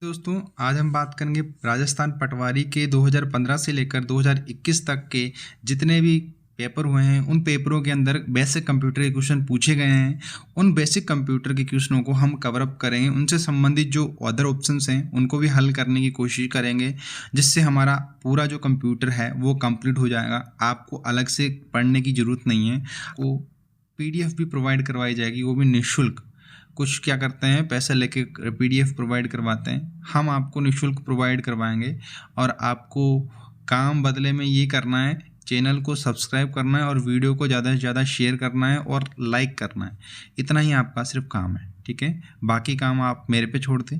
दोस्तों आज हम बात करेंगे राजस्थान पटवारी के 2015 से लेकर 2021 तक के जितने भी पेपर हुए हैं उन पेपरों के अंदर बेसिक कंप्यूटर के क्वेश्चन पूछे गए हैं। उन बेसिक कंप्यूटर के क्वेश्चनों को हम कवर अप करेंगे, उनसे संबंधित जो अदर ऑप्शंस हैं उनको भी हल करने की कोशिश करेंगे, जिससे हमारा पूरा जो कंप्यूटर है वो कंप्लीट हो जाएगा। आपको अलग से पढ़ने की ज़रूरत नहीं है। वो PDF भी प्रोवाइड करवाई जाएगी, वो भी निःशुल्क। कुछ क्या करते हैं, पैसे लेके PDF प्रोवाइड करवाते हैं, हम आपको निःशुल्क प्रोवाइड करवाएंगे। और आपको काम बदले में ये करना है, चैनल को सब्सक्राइब करना है और वीडियो को ज़्यादा से ज़्यादा शेयर करना है और लाइक करना है। इतना ही आपका सिर्फ काम है, ठीक है। बाकी काम आप मेरे पे छोड़ दें।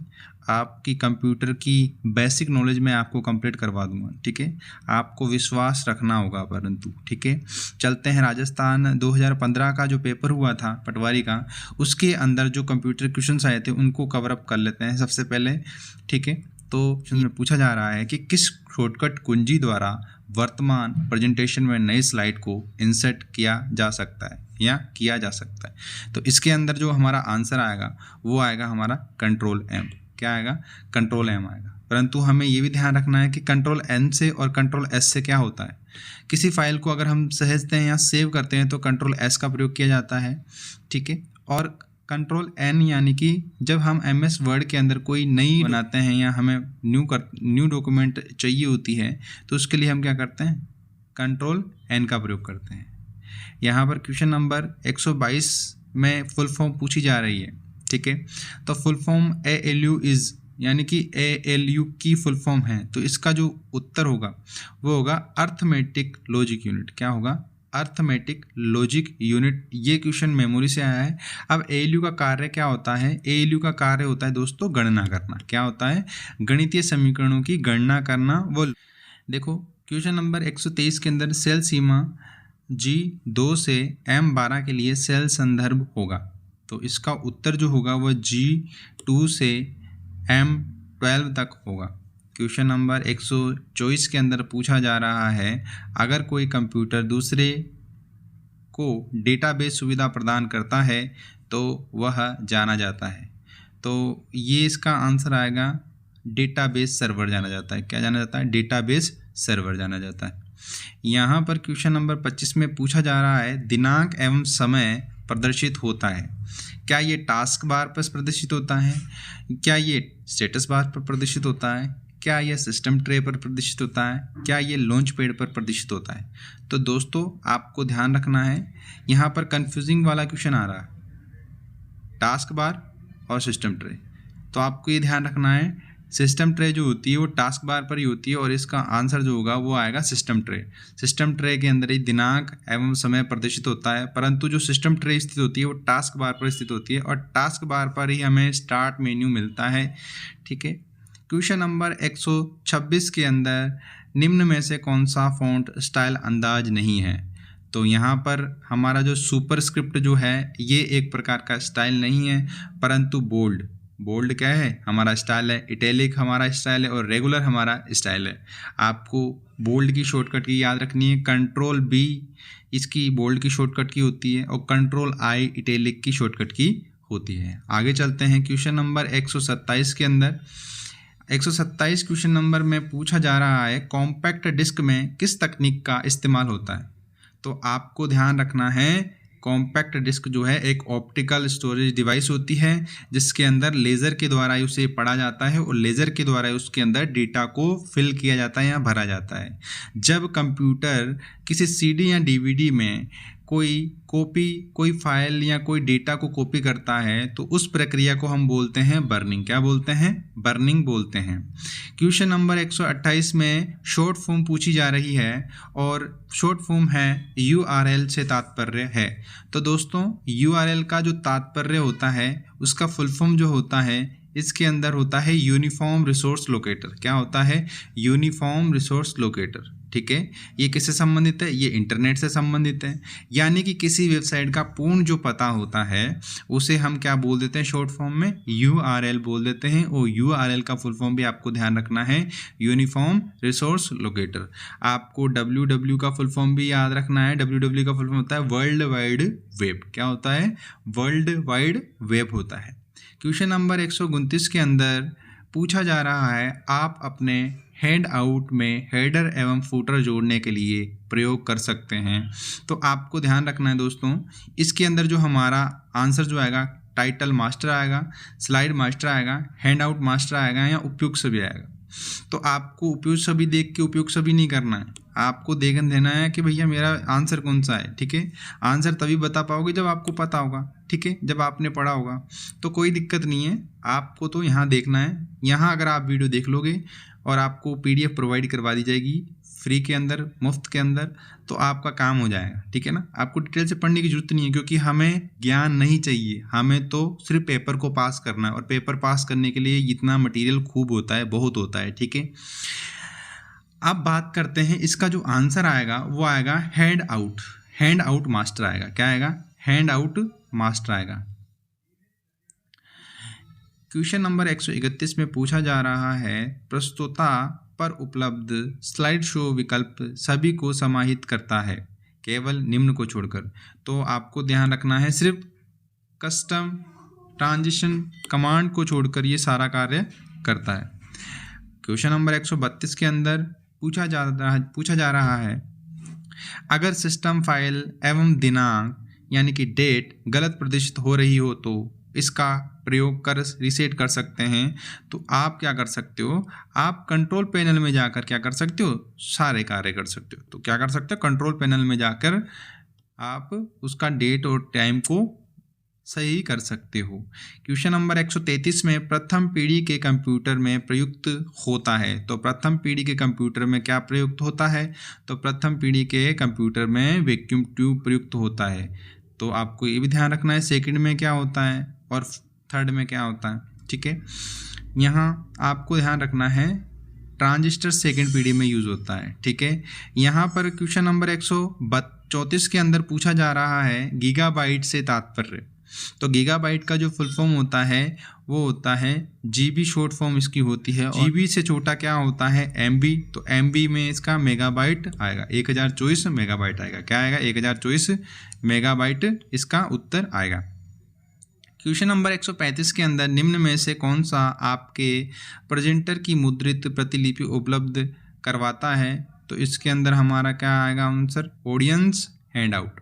आपकी कंप्यूटर की बेसिक नॉलेज मैं आपको कंप्लीट करवा दूंगा, ठीक है। आपको विश्वास रखना होगा परंतु, ठीक है। चलते हैं, राजस्थान 2015 का जो पेपर हुआ था पटवारी का, उसके अंदर जो कंप्यूटर क्वेश्चंस आए थे उनको कवर अप कर लेते हैं सबसे पहले, ठीक है। तो पूछा जा रहा है कि किस शॉर्टकट कुंजी द्वारा वर्तमान प्रेजेंटेशन में नई स्लाइड को इंसर्ट किया जा सकता है या किया जा सकता है। तो इसके अंदर जो हमारा आंसर आएगा वो आएगा हमारा कंट्रोल M। क्या आएगा? कंट्रोल M आएगा। परंतु हमें ये भी ध्यान रखना है कि कंट्रोल N से और कंट्रोल S से क्या होता है। किसी फाइल को अगर हम सहेजते हैं या सेव करते हैं तो कंट्रोल S का प्रयोग किया जाता है, ठीक है। और कंट्रोल N यानी कि जब हम MS वर्ड के अंदर कोई नई बनाते हैं या हमें न्यू डॉक्यूमेंट चाहिए होती है तो उसके लिए हम क्या करते हैं, कंट्रोल N का प्रयोग करते हैं। यहाँ पर क्वेश्चन नंबर 122 में फुल फॉर्म पूछी जा रही है, ठीक है। तो फुल फॉर्म ALU इज़ यानी कि ALU की फुल फॉर्म है, तो इसका जो उत्तर होगा वो होगा अर्थमेटिक लॉजिक यूनिट। क्या होगा? Arithmetic logic unit. ये क्वेश्चन मेमोरी से आया है। अब ALU का कार्य क्या होता है? ALU का कार्य होता है दोस्तों गणना करना। क्या होता है? गणितीय समीकरणों की गणना करना। वो देखो क्वेश्चन नंबर 123 के अंदर सेल सीमा G2 से M12 के लिए सेल संदर्भ होगा, तो इसका उत्तर जो होगा वह G2 से M12 तक होगा। क्वेश्चन नंबर 124 के अंदर पूछा जा रहा है, अगर कोई कंप्यूटर दूसरे को डेटाबेस सुविधा प्रदान करता है तो वह जाना जाता है। तो ये इसका आंसर आएगा डेटाबेस सर्वर जाना जाता है। क्या जाना जाता है? डेटाबेस सर्वर जाना जाता है। यहाँ पर क्वेश्चन नंबर 25 में पूछा जा रहा है, दिनांक एवं समय प्रदर्शित होता है। क्या ये टास्क बार पर प्रदर्शित होता है? क्या ये स्टेटस बार पर प्रदर्शित होता है? क्या यह सिस्टम ट्रे पर प्रदर्शित होता है? क्या ये लॉन्च पैड पर प्रदर्शित होता है? तो दोस्तों आपको ध्यान रखना है, यहाँ पर कंफ्यूजिंग वाला क्वेश्चन आ रहा है, टास्क बार और सिस्टम ट्रे। तो आपको ये ध्यान रखना है, सिस्टम ट्रे जो होती है वो टास्क बार पर ही होती है और इसका आंसर जो होगा वो आएगा सिस्टम ट्रे। सिस्टम ट्रे के अंदर ही दिनांक एवं समय प्रदर्शित होता है, परंतु जो सिस्टम ट्रे स्थित होती है वो टास्क बार पर स्थित होती है और टास्क बार पर ही हमें स्टार्ट मेन्यू मिलता है, ठीक है। क्वेश्चन नंबर 126 के अंदर निम्न में से कौन सा फ़ॉन्ट स्टाइल अंदाज नहीं है? तो यहाँ पर हमारा जो सुपरस्क्रिप्ट जो है ये एक प्रकार का स्टाइल नहीं है, परंतु बोल्ड क्या है? हमारा स्टाइल है। इटैलिक हमारा स्टाइल है और रेगुलर हमारा स्टाइल है। आपको बोल्ड की शॉर्टकट की याद रखनी है, कंट्रोल B इसकी बोल्ड की शॉर्टकट की होती है और कंट्रोल I इटैलिक की शॉर्टकट की होती है। आगे चलते हैं, क्वेश्चन नंबर 127 के अंदर 127 क्वेश्चन नंबर में पूछा जा रहा है, कॉम्पैक्ट डिस्क में किस तकनीक का इस्तेमाल होता है? तो आपको ध्यान रखना है, कॉम्पैक्ट डिस्क जो है एक ऑप्टिकल स्टोरेज डिवाइस होती है जिसके अंदर लेज़र के द्वारा उसे पढ़ा जाता है और लेज़र के द्वारा उसके अंदर डेटा को फिल किया जाता है या भरा जाता है। जब कंप्यूटर किसी CD या DVD में कोई फाइल या कोई डेटा को कॉपी करता है तो उस प्रक्रिया को हम बोलते हैं बर्निंग। क्या बोलते हैं? बर्निंग बोलते हैं। क्वेश्चन नंबर 128 में शॉर्ट फॉर्म पूछी जा रही है और शॉर्ट फॉर्म है URL से तात्पर्य है। तो दोस्तों URL का जो तात्पर्य होता है उसका फुल फॉर्म जो होता है इसके अंदर होता है यूनिफॉर्म रिसोर्स लोकेटर। क्या होता है? यूनिफॉर्म रिसोर्स लोकेटर, ठीक है। ये किससे संबंधित है? ये इंटरनेट से संबंधित है। यानी कि किसी वेबसाइट का पूर्ण जो पता होता है उसे हम क्या बोल देते हैं? शॉर्ट फॉर्म में URL बोल देते हैं। और URL का फुल फॉर्म भी आपको ध्यान रखना है, यूनिफॉर्म रिसोर्स लोकेटर। आपको WWW का फुल फॉर्म भी याद रखना है। WWW का फुल फॉर्म होता है वर्ल्ड वाइड वेब। क्या होता है? वर्ल्ड वाइड वेब होता है। क्वेश्चन नंबर 129 के अंदर पूछा जा रहा है आप अपने हैंड आउट में हेडर एवं फूटर जोड़ने के लिए प्रयोग कर सकते हैं। तो आपको ध्यान रखना है दोस्तों, इसके अंदर जो हमारा आंसर जो आएगा, टाइटल मास्टर आएगा, स्लाइड मास्टर आएगा, हैंड आउट मास्टर आएगा या उपयुक्त सभी आएगा। तो आपको उपयुक्त सभी देख के उपयुक्त सभी नहीं करना है, आपको देखन देना है कि भैया मेरा आंसर कौन सा है। ठीक है, आंसर तभी बता पाओगे जब आपको पता होगा। ठीक है, जब आपने पढ़ा होगा तो कोई दिक्कत नहीं है, आपको तो यहाँ देखना है। यहाँ अगर आप वीडियो देख लोगे और आपको PDF प्रोवाइड करवा दी जाएगी फ्री के अंदर, मुफ्त के अंदर, तो आपका काम हो जाएगा। ठीक है ना, आपको डिटेल से पढ़ने की जरूरत नहीं है, क्योंकि हमें ज्ञान नहीं चाहिए, हमें तो सिर्फ पेपर को पास करना है। और पेपर पास करने के लिए इतना मटेरियल खूब होता है, बहुत होता है। ठीक है, अब बात करते हैं इसका जो आंसर आएगा वो आएगा hand out, hand out master आएगा। क्या आएगा? हैंड आउट मास्टर आएगा। क्वेश्चन नंबर 131 में पूछा जा रहा है प्रस्तुता पर उपलब्ध स्लाइड शो विकल्प सभी को समाहित करता है केवल निम्न को छोड़कर। तो आपको ध्यान रखना है, सिर्फ कस्टम ट्रांजिशन कमांड को छोड़कर ये सारा कार्य करता है। क्वेश्चन नंबर 132 के अंदर पूछा जा रहा है अगर सिस्टम फाइल एवं दिनांक यानी कि डेट गलत प्रदर्शित हो रही हो तो इसका प्रयोग कर रीसेट कर सकते हैं। तो आप क्या कर सकते हो, आप कंट्रोल पैनल में जाकर क्या कर सकते हो, सारे कार्य कर सकते हो। तो क्या कर सकते हो, कंट्रोल पैनल में जाकर आप उसका डेट और टाइम को सही कर सकते हो। क्वेश्चन नंबर 133 में प्रथम पीढ़ी के कंप्यूटर में प्रयुक्त होता है। तो प्रथम पीढ़ी के कंप्यूटर में क्या प्रयुक्त होता है, तो प्रथम पीढ़ी के कंप्यूटर में वैक्यूम ट्यूब प्रयुक्त होता है। तो आपको ये भी ध्यान रखना है सेकंड में क्या होता है और थर्ड में क्या होता है। ठीक है, यहाँ आपको ध्यान रखना है ट्रांजिस्टर सेकंड पीढ़ी में यूज़ होता है। ठीक है, यहाँ पर क्वेश्चन नंबर 134 के अंदर पूछा जा रहा है गीगाबाइट से तात्पर्य। तो गीगाबाइट का जो फुल फॉर्म होता है वो होता है GB, शॉर्ट फॉर्म इसकी होती है। और GB से छोटा क्या होता है, MB। तो MB में इसका मेगाबाइट आएगा, 1024 मेगाबाइट आएगा। क्या आएगा, 1024 मेगाबाइट इसका उत्तर आएगा। क्वेश्चन नंबर 135 के अंदर निम्न में से कौन सा आपके प्रेजेंटर की मुद्रित प्रतिलिपि उपलब्ध करवाता है। तो इसके अंदर हमारा क्या आएगा answer, audience hand out.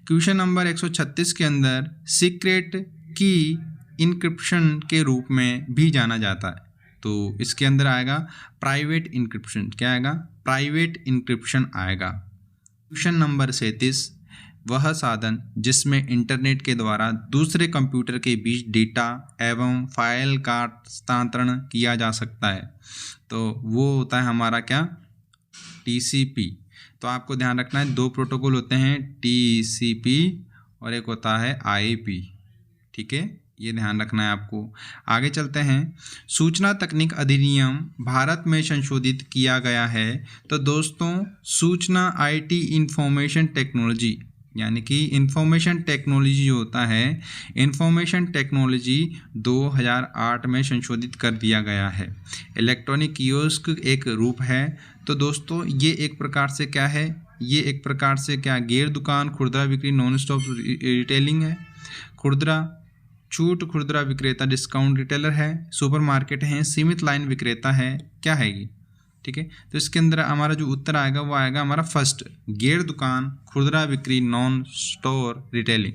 Question number 136 के अंदर सीक्रेट की इनक्रिप्शन के रूप में भी जाना जाता है। तो इसके अंदर आएगा प्राइवेट इनक्रिप्शन। क्या आएगा, प्राइवेट इनक्रिप्शन आएगा। क्वेश्चन नंबर 37, वह साधन जिसमें इंटरनेट के द्वारा दूसरे कंप्यूटर के बीच डेटा एवं फाइल का हस्तांतरण किया जा सकता है। तो वो होता है हमारा क्या, TCP। तो आपको ध्यान रखना है, दो प्रोटोकॉल होते हैं, TCP और एक होता है IP। ठीक है, ये ध्यान रखना है आपको। आगे चलते हैं, सूचना तकनीक अधिनियम भारत में संशोधित किया गया है। तो दोस्तों सूचना IT इंफॉर्मेशन टेक्नोलॉजी यानी कि इंफॉर्मेशन टेक्नोलॉजी जो होता है, इंफॉर्मेशन टेक्नोलॉजी 2008 में संशोधित कर दिया गया है। इलेक्ट्रॉनिक कियोस्क एक रूप है। तो दोस्तों ये एक प्रकार से क्या है, ये एक प्रकार से क्या, गैर दुकान खुदरा बिक्री नॉन स्टॉप रिटेलिंग है। खुदरा छूट खुदरा विक्रेता डिस्काउंट रिटेलर है। सुपरमार्केट है, सीमित लाइन विक्रेता है। क्या है ये, ठीक है। तो इसके अंदर हमारा जो उत्तर आएगा वो आएगा हमारा फर्स्ट, गैर दुकान खुदरा बिक्री non store retailing.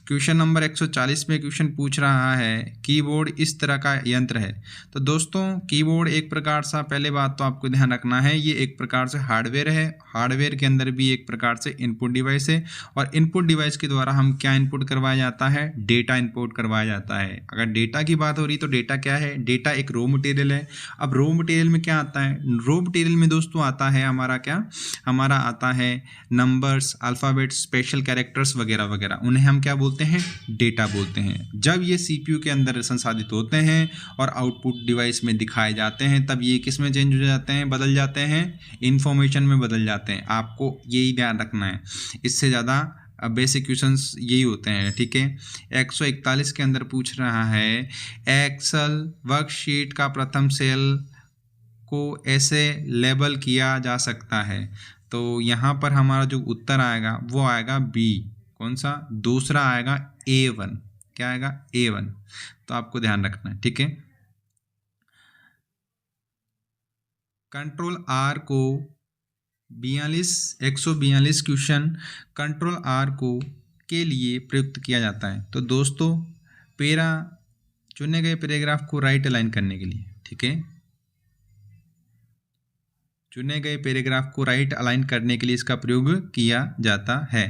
Question number 140 में क्वेश्चन पूछ रहा है कीबोर्ड इस तरह का यंत्र है। तो दोस्तों कीबोर्ड एक प्रकार सा, पहले बात तो आपको ध्यान रखना है, ये एक प्रकार से हार्डवेयर है। हार्डवेयर के अंदर भी एक प्रकार से इनपुट डिवाइस है और इनपुट डिवाइस के द्वारा हम क्या इनपुट करवाया जाता है, डेटा इनपुट करवाया जाता है। अगर डेटा की बात हो रही तो डेटा क्या है, डेटा एक रॉ मटेरियल है। अब रॉ मटेरियल में क्या आता है, रॉ मटेरियल में दोस्तों आता है हमारा क्या, हमारा आता है नंबर्स, अल्फ़ाबेट्स, स्पेशल कैरेक्टर्स वगैरह वगैरह, उन्हें हम क्या बोलते हैं, डेटा बोलते हैं। जब ये CPU के अंदर संसाधित होते हैं और आउटपुट डिवाइस में दिखाए जाते हैं तब ये किस में चेंज हो जाते हैं, बदल जाते हैं, इंफॉर्मेशन में बदल जाते हैं। आपको यही ध्यान रखना है, इससे ज़्यादा बेसिक क्वेश्चंस यही होते हैं। ठीक है, 141 के अंदर पूछ रहा है एक्सेल वर्कशीट का प्रथम सेल को ऐसे लेबल किया जा सकता है। तो यहाँ पर हमारा जो उत्तर आएगा वो आएगा B। कौन सा, दूसरा आएगा A1। क्या आएगा, A1। तो आपको ध्यान रखना है। ठीक है, कंट्रोल आर को 142 क्वेश्चन कंट्रोल आर को के लिए प्रयुक्त किया जाता है। तो दोस्तों चुने गए पैराग्राफ को राइट अलाइन करने के लिए, ठीक है, चुने गए पैराग्राफ को राइट अलाइन करने के लिए इसका प्रयोग किया जाता है।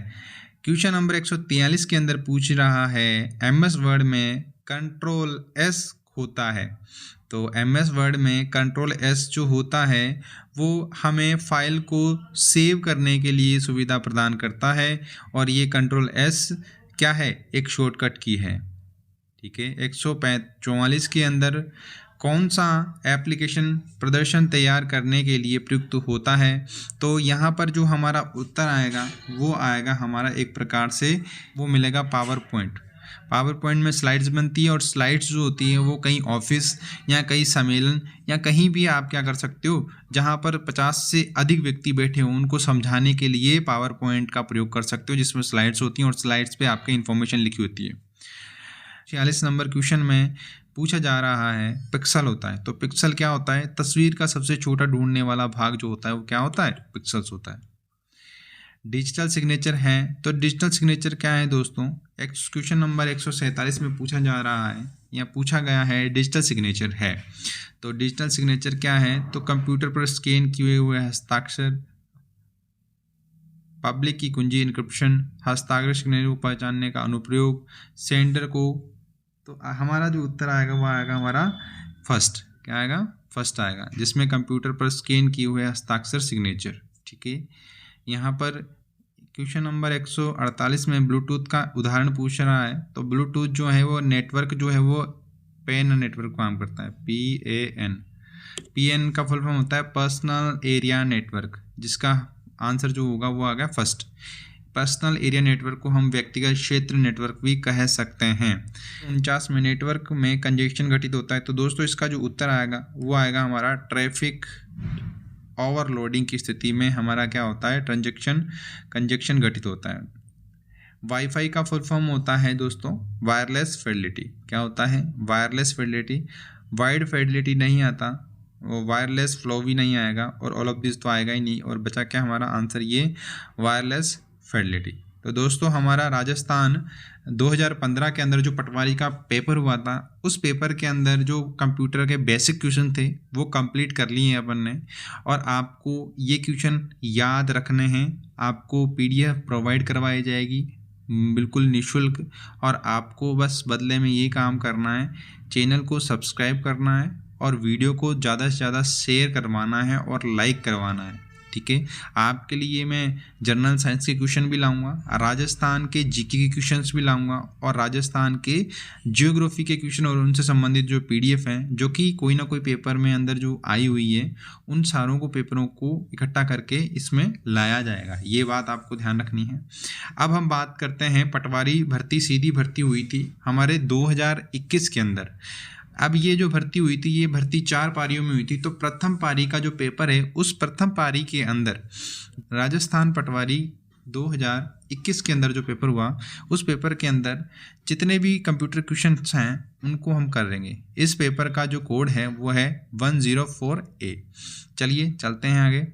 क्वेश्चन नंबर 143 के अंदर पूछ रहा है एमएस वर्ड में कंट्रोल एस होता है। तो एमएस वर्ड में कंट्रोल एस जो होता है वो हमें फाइल को सेव करने के लिए सुविधा प्रदान करता है, और ये कंट्रोल एस क्या है, एक शॉर्टकट की है, ठीक है। 144 के अंदर कौन सा एप्लीकेशन प्रदर्शन तैयार करने के लिए प्रयुक्त होता है। तो यहाँ पर जो हमारा उत्तर आएगा वो आएगा हमारा एक प्रकार से वो मिलेगा पावर पॉइंट। पावर पॉइंट में स्लाइड्स बनती है, और स्लाइड्स जो होती है वो कहीं ऑफिस या कहीं सम्मेलन या कहीं भी आप क्या कर सकते हो, जहाँ पर 50 से अधिक व्यक्ति बैठे हों उनको समझाने के लिए पावर पॉइंट का प्रयोग कर सकते हो, जिसमें स्लाइड्स होती हैं और स्लाइड्स पे आपकी इन्फॉर्मेशन लिखी होती है। 46 नंबर क्वेश्चन में पूछा जा रहा है पिक्सल होता है। तो पिक्सल क्या होता है, तस्वीर का सबसे छोटा ढूंढने वाला भाग जो होता है वो क्या होता है, पिक्सल्स होता है। डिजिटल सिग्नेचर है, तो डिजिटल सिग्नेचर क्या है दोस्तों, क्वेश्चन नंबर 147 में पूछा जा रहा है या पूछा गया है डिजिटल सिग्नेचर है। तो डिजिटल सिग्नेचर क्या है, तो कंप्यूटर पर स्कैन किए हुए हस्ताक्षर, पब्लिक की कुंजी इनक्रिप्शन, हस्ताक्षर सिग्नेचर को पहचानने का अनुप्रयोग, सेंडर को। तो हमारा जो उत्तर आएगा वो आएगा हमारा फर्स्ट, क्या आएगा, फर्स्ट आएगा, जिसमें कंप्यूटर पर स्कैन किए हुए हस्ताक्षर सिग्नेचर, ठीक है। यहाँ पर क्वेश्चन नंबर 148 में ब्लूटूथ का उदाहरण पूछ रहा है। तो ब्लूटूथ जो है वो नेटवर्क जो है वो पैन नेटवर्क काम करता है, PAN का फुल फॉर्म होता है पर्सनल एरिया नेटवर्क, जिसका आंसर जो होगा वो आ गया फर्स्ट। पर्सनल एरिया नेटवर्क को हम व्यक्तिगत क्षेत्र नेटवर्क भी कह सकते हैं। 49 में नेटवर्क में कंजेशन घटित होता है। तो दोस्तों इसका जो उत्तर आएगा वो आएगा हमारा ट्रैफिक ओवरलोडिंग की स्थिति में हमारा क्या होता है, कंजेशन घटित होता है। वाईफाई का फुल फॉर्म होता है दोस्तों वायरलेस फिडेलिटी। क्या होता है, वायरलेस फिडेलिटी। वाइड फिडेलिटी नहीं आता, वो वायरलेस फ्लो भी नहीं आएगा, और ऑल ऑफ दिस तो आएगा ही नहीं, और बचा क्या हमारा आंसर ये वायरलेस फिडेलिटी। तो दोस्तों हमारा राजस्थान 2015 के अंदर जो पटवारी का पेपर हुआ था, उस पेपर के अंदर जो कंप्यूटर के बेसिक क्वेश्चन थे वो कंप्लीट कर लिए हैं अपन ने, और आपको ये क्वेश्चन याद रखने हैं। आपको PDF प्रोवाइड करवाई जाएगी बिल्कुल निःशुल्क, और आपको बस बदले में ये काम करना है, चैनल को सब्सक्राइब करना है और वीडियो को ज़्यादा से ज़्यादा शेयर करवाना है और लाइक करवाना है, ठीक है। आपके लिए मैं जनरल साइंस के क्वेश्चन भी लाऊंगा, राजस्थान के GK के क्वेश्चंस भी लाऊंगा, और राजस्थान के जियोग्राफी के क्वेश्चन और उनसे संबंधित जो PDF हैं जो कि कोई ना कोई पेपर में अंदर जो आई हुई है, उन सारों को पेपरों को इकट्ठा करके इसमें लाया जाएगा। ये बात आपको ध्यान रखनी है। अब हम बात करते हैं पटवारी भर्ती, सीधी भर्ती हुई थी हमारे 2021 के अंदर। अब ये जो भर्ती हुई थी ये भर्ती 4 पारियों में हुई थी। तो प्रथम पारी का जो पेपर है उस प्रथम पारी के अंदर राजस्थान पटवारी 2021 के अंदर जो पेपर हुआ, उस पेपर के अंदर जितने भी कंप्यूटर क्वेश्चंस हैं उनको हम कर लेंगे। इस पेपर का जो कोड है वो है 104A। चलिए चलते हैं आगे।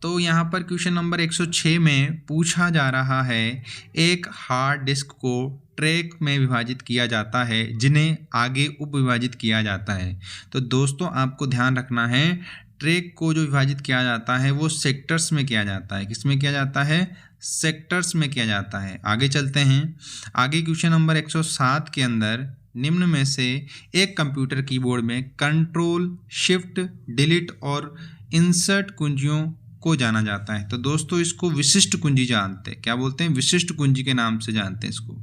तो यहाँ पर क्वेश्चन नंबर 106 में पूछा जा रहा है एक हार्ड डिस्क को ट्रैक में विभाजित किया जाता है जिन्हें आगे उप विभाजित किया जाता है। तो दोस्तों आपको ध्यान रखना है, ट्रैक को जो विभाजित किया जाता है वो सेक्टर्स में किया जाता है। किस में किया जाता है, सेक्टर्स में किया जाता है। आगे चलते हैं। आगे क्वेश्चन नंबर 107 के अंदर निम्न में से एक कंप्यूटर कीबोर्ड में कंट्रोल, शिफ्ट, डिलीट और इंसर्ट कुंजियों को जाना जाता है। तो दोस्तों इसको विशिष्ट कुंजी जानते हैं। क्या बोलते हैं, विशिष्ट कुंजी के नाम से जानते हैं इसको।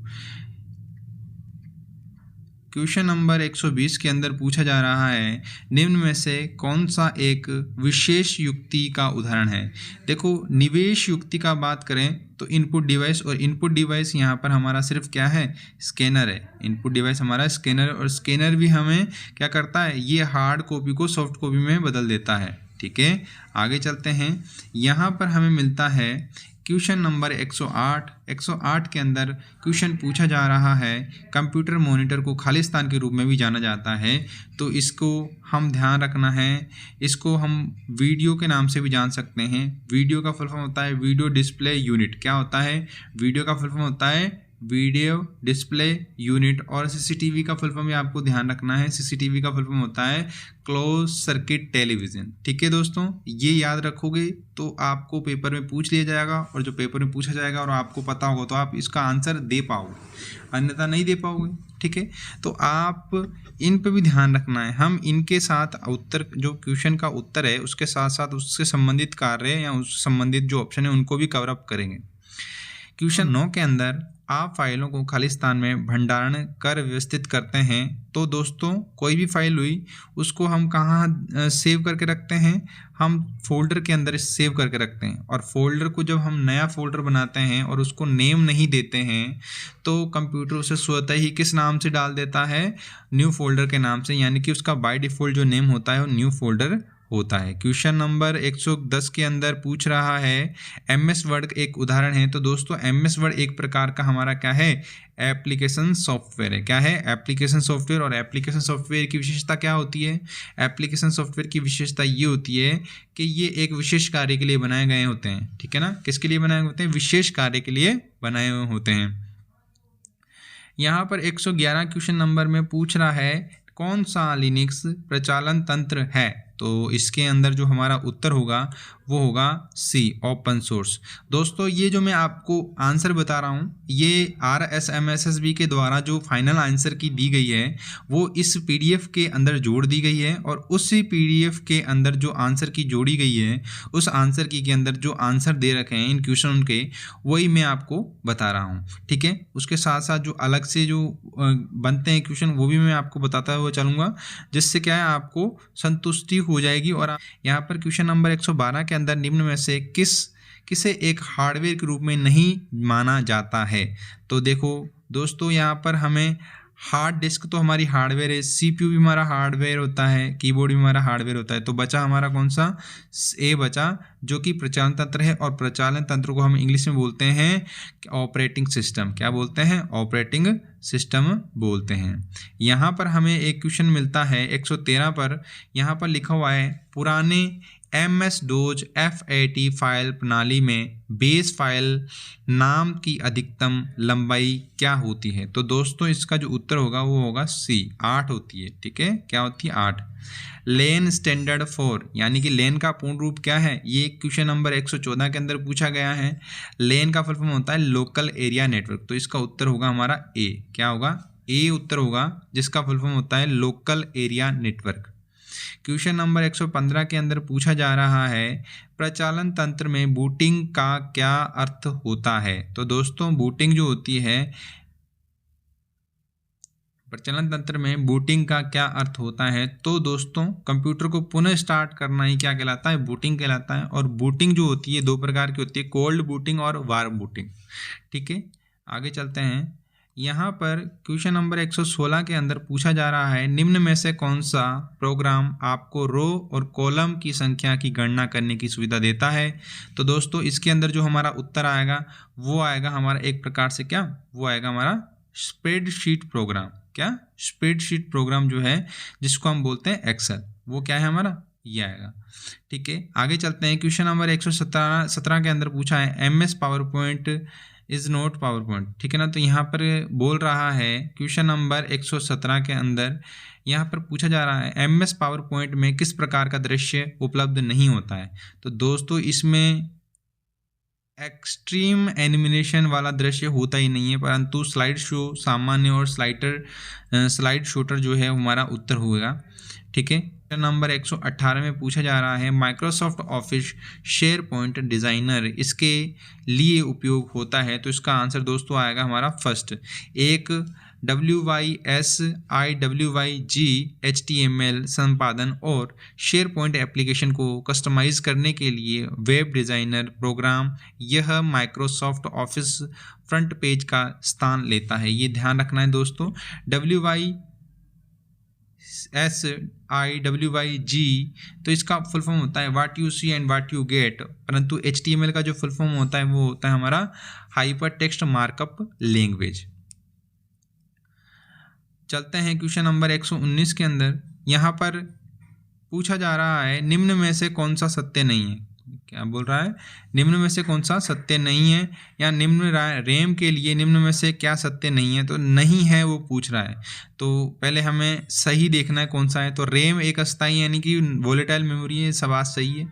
क्वेश्चन नंबर 120 के अंदर पूछा जा रहा है निम्न में से कौन सा एक विशेष युक्ति का उदाहरण है। देखो निवेश युक्ति का बात करें तो इनपुट डिवाइस, और इनपुट डिवाइस यहाँ पर हमारा सिर्फ क्या है, स्कैनर है। इनपुट डिवाइस हमारा स्कैनर, और स्कैनर भी हमें क्या करता है, ये हार्ड कॉपी को सॉफ्ट कॉपी में बदल देता है, ठीक है। आगे चलते हैं। यहाँ पर हमें मिलता है क्वेश्चन नंबर 108 के अंदर क्वेश्चन पूछा जा रहा है, कंप्यूटर मॉनिटर को खालिस्तान के रूप में भी जाना जाता है, तो इसको हम ध्यान रखना है। इसको हम वीडियो के नाम से भी जान सकते हैं। वीडियो का फुल फॉर्म होता है वीडियो डिस्प्ले यूनिट। क्या होता है? वीडियो का फुल फॉर्म होता है वीडियो डिस्प्ले यूनिट। और सीसीटीवी का फुल फॉर्म भी आपको ध्यान रखना है। सीसीटीवी का फुल फॉर्म होता है क्लोज सर्किट टेलीविज़न। ठीक है दोस्तों, ये याद रखोगे तो आपको पेपर में पूछ लिया जाएगा, और जो पेपर में पूछा जाएगा और आपको पता होगा तो आप इसका आंसर दे पाओगे, अन्यथा नहीं दे पाओगे। ठीक है, तो आप इन पे भी ध्यान रखना है। हम इनके साथ उत्तर, जो क्वेश्चन का उत्तर है उसके साथ साथ उससे संबंधित कार्य या उससे संबंधित जो ऑप्शन है उनको भी कवर अप करेंगे। क्वेश्चन 9 के अंदर आप फाइलों को खालिस्तान में भंडारण कर व्यवस्थित करते हैं। तो दोस्तों, कोई भी फाइल हुई उसको हम कहाँ सेव करके रखते हैं? हम फोल्डर के अंदर सेव करके रखते हैं। और फोल्डर को जब हम नया फोल्डर बनाते हैं और उसको नेम नहीं देते हैं तो कंप्यूटर उसे स्वतः ही किस नाम से डाल देता है? न्यू फोल्डर के नाम से, यानी कि उसका बाय डिफ़ॉल्ट जो नेम होता है वो न्यू फोल्डर होता है। क्वेश्चन नंबर 110 के अंदर पूछ रहा है MS वर्ड एक उदाहरण है। तो दोस्तों, MS वर्ड एक प्रकार का हमारा क्या है? एप्लीकेशन सॉफ्टवेयर है। क्या है? Application software. और एप्लीकेशन सॉफ्टवेयर की विशेषता क्या होती है? एप्लीकेशन सॉफ्टवेयर की विशेषता ये होती है कि ये एक विशेष कार्य के लिए बनाए गए होते हैं। ठीक है ना? किसके लिए बनाए होते हैं? विशेष कार्य के लिए बनाए हुए होते हैं। यहाँ पर 111 क्वेश्चन नंबर में पूछ रहा है कौन सा लिनक्स प्रचालन तंत्र है? तो इसके अंदर जो हमारा उत्तर होगा वो होगा सी, ओपन सोर्स। दोस्तों, ये जो मैं आपको आंसर बता रहा हूँ ये RSMSSB के द्वारा जो फाइनल आंसर की दी गई है वो इस PDF के अंदर जोड़ दी गई है, और उसी PDF के अंदर जो आंसर की जोड़ी गई है उस आंसर की के अंदर जो आंसर दे रखे हैं इन क्वेश्चन के, वही मैं आपको बता रहा हूँ। ठीक है, उसके साथ साथ जो अलग से जो बनते हैं क्वेश्चन वो भी मैं आपको बताता हुआ चलूँगा, जिससे क्या है आपको संतुष्टि हो जाएगी। और यहाँ पर क्वेश्चन नंबर 112 के अंदर निम्न में से किसे एक हार्डवेयर के रूप में नहीं माना जाता है? तो देखो दोस्तों, यहाँ पर हमें हार्ड डिस्क तो हमारी हार्डवेयर है, CPU भी हमारा हार्डवेयर होता है, कीबोर्ड भी हमारा हार्डवेयर होता है। तो बचा हमारा कौन सा? ए बचा, जो कि प्रचालन तंत्र है। और प्रचालन तंत्र को हम इंग्लिश में बोलते हैं ऑपरेटिंग सिस्टम। क्या बोलते हैं? ऑपरेटिंग सिस्टम बोलते हैं। यहाँ पर हमें एक क्वेश्चन मिलता है 113 पर। यहाँ पर लिखा हुआ है पुराने MS-DOS FAT फाइल प्रणाली में बेस फाइल नाम की अधिकतम लंबाई क्या होती है? तो दोस्तों, इसका जो उत्तर होगा वो होगा सी, 8 होती है। ठीक है, क्या होती है? 8। लेन स्टैंडर्ड फॉर, यानी कि लेन का पूर्ण रूप क्या है? ये क्वेश्चन नंबर 114 के अंदर पूछा गया है। लेन का फुल फॉर्म होता है लोकल एरिया नेटवर्क। तो इसका उत्तर होगा हमारा ए। क्या होगा? ए उत्तर होगा, जिसका फुल फॉर्म होता है local area network. Question number 115 के अंदर पूछा जा रहा है प्रचालन तंत्र में बूटिंग का क्या अर्थ होता है? तो दोस्तों, बूटिंग जो होती है, प्रचालन तंत्र में बूटिंग का क्या अर्थ होता है? तो दोस्तों, कंप्यूटर को पुनः स्टार्ट करना ही क्या कहलाता है? बूटिंग कहलाता है। और बूटिंग जो होती है 2 प्रकार की होती है, कोल्ड बूटिंग और वार्म बूटिंग। ठीक है, आगे चलते हैं। यहाँ पर क्वेश्चन नंबर 116 के अंदर पूछा जा रहा है निम्न में से कौन सा प्रोग्राम आपको रो और कॉलम की संख्या की गणना करने की सुविधा देता है? तो दोस्तों, इसके अंदर जो हमारा उत्तर आएगा वो आएगा हमारा एक प्रकार से क्या? वो आएगा हमारा स्प्रेडशीट प्रोग्राम। क्या? स्प्रेडशीट प्रोग्राम जो है जिसको हम बोलते हैं एक्सेल, वो क्या है हमारा? ये आएगा। ठीक है, आगे चलते हैं। क्वेश्चन नंबर 117 के अंदर पूछा है MS power point is not power point. ठीक है ना? तो यहाँ पर बोल रहा है क्वेश्चन नंबर 117 के अंदर यहाँ पर पूछा जा रहा है MS पावर पॉइंट में किस प्रकार का दृश्य उपलब्ध नहीं होता है? तो दोस्तों, इसमें एक्सट्रीम एनिमेशन वाला दृश्य होता ही नहीं है, परंतु स्लाइड शो, सामान्य और स्लाइड शूटर जो है हमारा उत्तर होगा। ठीक है, नंबर 118 में पूछा जा रहा है Microsoft office share point designer इसके लिए उपयोग होता है? तो इसका आंसर दोस्तों आएगा हमारा फर्स्ट। एक WYSIWYG HTML संपादन और शेयर पॉइंट एप्लीकेशन को कस्टमाइज करने के लिए वेब डिज़ाइनर प्रोग्राम यह माइक्रोसॉफ्ट ऑफिस फ्रंट पेज का स्थान लेता है। ये ध्यान रखना है दोस्तों। SIWYG, तो इसका फुल फॉर्म होता है what you see and what you get, परंतु HTML का जो फुल फॉर्म होता है वो होता है हमारा हाइपर टेक्स्ट मार्कअप लैंग्वेज। चलते हैं क्वेश्चन नंबर 119 के अंदर। यहाँ पर पूछा जा रहा है निम्न में से कौन सा सत्य नहीं है। क्या बोल रहा है, निम्न में से कौन सा सत्य नहीं है, या निम्न रेम के लिए निम्न में से क्या सत्य नहीं है। तो नहीं है वो पूछ रहा है, तो पहले हमें सही देखना है कौन सा है। तो रेम एक अस्थायी यानी कि वोलेटाइल मेमोरी है, सवाल सही है।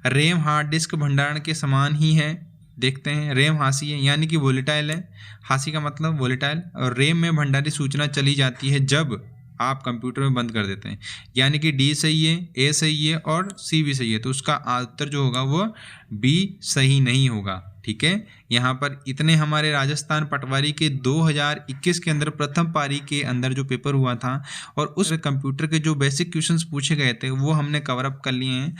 रेम हार्ड डिस्क भंडारण के समान ही है, देखते हैं। रेम हाशी है यानी कि वोलेटाइल है, हाशी का मतलब वोलेटाइल। और रेम में भंडारित सूचना चली जाती है जब आप कंप्यूटर में बंद कर देते हैं, यानी कि डी सही है, ए सही है और सी भी सही है। तो उसका उत्तर जो होगा वो बी सही नहीं होगा। ठीक है, यहाँ पर इतने हमारे राजस्थान पटवारी के 2021 के अंदर प्रथम पारी के अंदर जो पेपर हुआ था और उस कंप्यूटर के जो बेसिक क्वेश्चंस पूछे गए थे वो हमने कवर अप कर लिए हैं।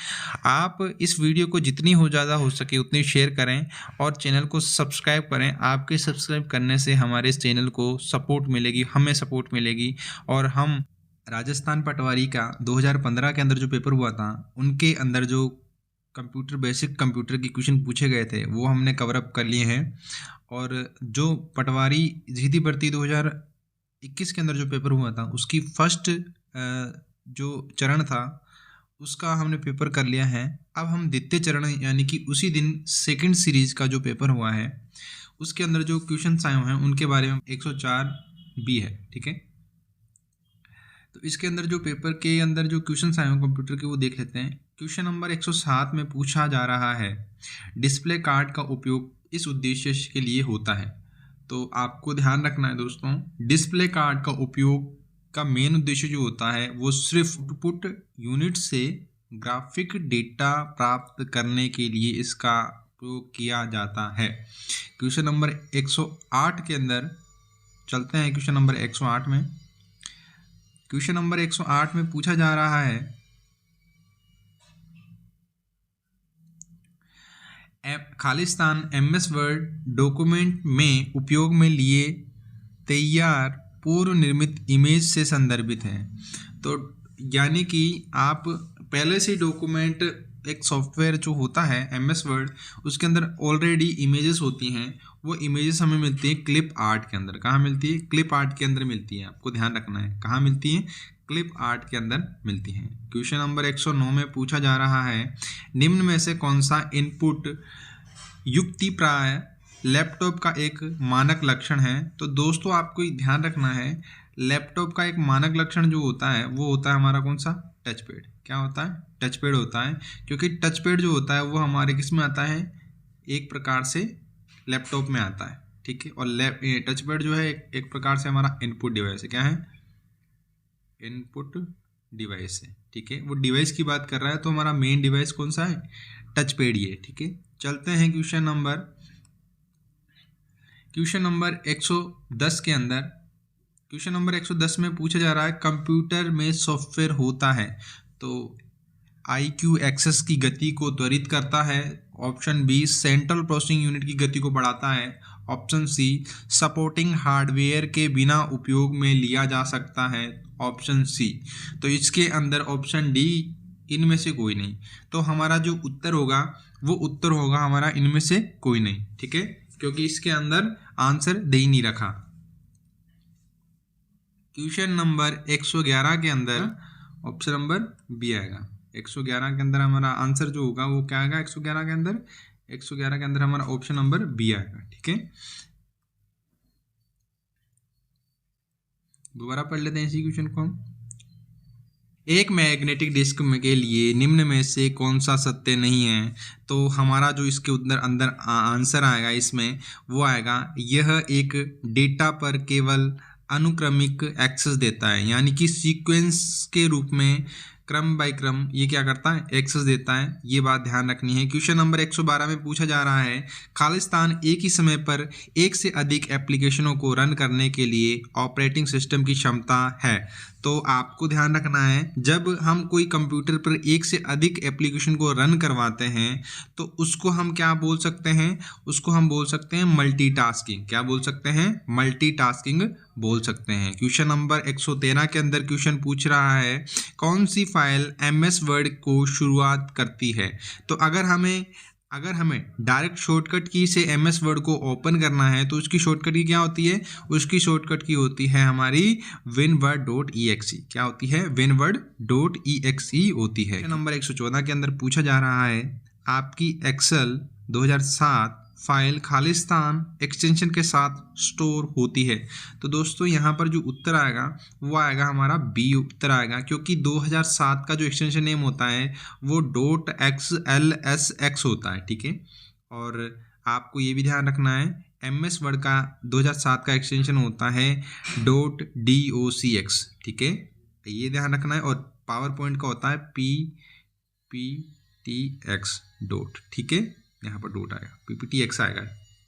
आप इस वीडियो को जितनी हो ज़्यादा हो सके उतनी शेयर करें और चैनल को सब्सक्राइब करें। आपके सब्सक्राइब करने से हमारे इस चैनल को सपोर्ट मिलेगी, हमें सपोर्ट मिलेगी, और हम राजस्थान पटवारी का 2015 के अंदर जो पेपर हुआ था उनके अंदर जो बेसिक कंप्यूटर की क्वेश्चन पूछे गए थे वो हमने कवर अप कर लिए हैं। और जो पटवारी जीडी भर्ती 2021 के अंदर जो पेपर हुआ था उसकी फर्स्ट जो चरण था उसका हमने पेपर कर लिया है। अब हम द्वितीय चरण यानी कि उसी दिन सेकंड सीरीज का जो पेपर हुआ है उसके अंदर जो क्वेश्चन आए हुए हैं उनके बारे में 104 बी है। ठीक है, तो इसके अंदर जो पेपर के अंदर जो क्वेश्चन आए हैं कंप्यूटर के वो देख लेते हैं। क्वेश्चन नंबर 107 में पूछा जा रहा है डिस्प्ले कार्ड का उपयोग इस उद्देश्य के लिए होता है। तो आपको ध्यान रखना है दोस्तों, डिस्प्ले कार्ड का उपयोग का मेन उद्देश्य जो होता है वो सिर्फ आउटपुट यूनिट से ग्राफिक डेटा प्राप्त करने के लिए इसका प्रयोग किया जाता है। क्वेश्चन नंबर 108 के अंदर चलते हैं। क्वेश्चन नंबर 108 में, क्वेश्चन नंबर 108 में पूछा जा रहा है खालिस्तान MS वर्ड डॉक्यूमेंट में उपयोग में लिए तैयार पूर्व निर्मित इमेज से संदर्भित है। तो यानी कि आप पहले से डॉक्यूमेंट एक सॉफ्टवेयर जो होता है MS वर्ड उसके अंदर ऑलरेडी इमेजेस होती हैं, वो इमेजेस हमें मिलती है क्लिप आर्ट के अंदर। कहाँ मिलती है? क्लिप आर्ट के अंदर मिलती है। आपको ध्यान रखना है कहाँ मिलती है, क्लिप आर्ट के अंदर मिलती है। क्वेश्चन नंबर 109 में पूछा जा रहा है निम्न में से कौन सा इनपुट युक्तिप्राय लैपटॉप का एक मानक लक्षण है। तो दोस्तों आपको ध्यान रखना है लैपटॉप का एक मानक लक्षण जो होता है वो होता है हमारा कौन सा, टच पैड। क्या होता है? टच पैड होता है, क्योंकि टच पैड जो होता है वो हमारे किस में आता है, एक प्रकार से लैपटॉप में आता है। ठीक है, और टच पैड जो है एक प्रकार से हमारा इनपुट डिवाइस है। क्या है? इनपुट डिवाइस है। ठीक है, वो डिवाइस की बात कर रहा है तो हमारा मेन डिवाइस कौन सा है, टच पैड ही है। ठीक है, चलते हैं क्वेश्चन नंबर 110 के अंदर। क्वेश्चन नंबर 110 में पूछा जा रहा है कंप्यूटर में सॉफ्टवेयर होता है तो IQ एक्सेस की गति को त्वरित करता है। Option B central processing unit की गति को बढ़ाता है। ऑप्शन सी सपोर्टिंग हार्डवेयर के बिना उपयोग में लिया जा सकता है। ऑप्शन सी, तो इसके अंदर ऑप्शन डी इनमें से कोई नहीं। तो हमारा जो उत्तर होगा वो उत्तर होगा हमारा इनमें से कोई नहीं। ठीक है, क्योंकि इसके अंदर आंसर दे ही नहीं रखा। क्वेश्चन नंबर 111 के अंदर ऑप्शन नंबर बी आएगा। 111 के अंदर हमारा आंसर जो होगा वो क्या आएगा, 111 के अंदर हमारा ऑप्शन नंबर बी आएगा। ठीक है, दोबारा पढ़ लेते हैं इसी क्वेश्चन को हम। एक मैग्नेटिक डिस्क के लिए निम्न में से कौन सा सत्य नहीं है। तो हमारा जो इसके अंदर आंसर आएगा इसमें वो आएगा यह एक डेटा पर केवल अनुक्रमिक एक्सेस देता है, यानी कि सीक्वेंस के रूप में क्रम बाय क्रम ये क्या करता है, एक्सेस देता है। ये बात ध्यान रखनी है। क्वेश्चन नंबर 112 में पूछा जा रहा है खालिस्तान एक ही समय पर एक से अधिक एप्लीकेशनों को रन करने के लिए ऑपरेटिंग सिस्टम की क्षमता है। तो आपको ध्यान रखना है जब हम कोई कंप्यूटर पर एक से अधिक एप्लीकेशन को रन करवाते हैं तो उसको हम क्या बोल सकते हैं, उसको हम बोल सकते हैं मल्टीटास्किंग। क्या बोल सकते हैं? मल्टीटास्किंग बोल सकते हैं। क्वेश्चन नंबर 113 के अंदर क्वेश्चन पूछ रहा है कौन सी फाइल MS वर्ड को शुरुआत करती है। तो अगर हमें डायरेक्ट शॉर्टकट की से MS वर्ड को ओपन करना है तो उसकी शॉर्टकट की क्या होती है, उसकी शॉर्टकट की होती है हमारी winword.exe। क्या होती है, winword.exe होती है। नंबर 114 के अंदर पूछा जा रहा है आपकी एक्सेल 2007 फाइल खालिस्तान एक्सटेंशन के साथ स्टोर होती है। तो दोस्तों यहाँ पर जो उत्तर आएगा वो आएगा हमारा बी उत्तर आएगा, क्योंकि 2007 का जो एक्सटेंशन नेम होता है वो .xlsx होता है। ठीक है, और आपको ये भी ध्यान रखना है MS वर्ड का 2007 का एक्सटेंशन होता है .docx। ठीक है, ये ध्यान रखना है। और पावर पॉइंट का होता है PPTX डॉट। ठीक है, यहाँ पर डॉट आएगा, PPTX आएगा।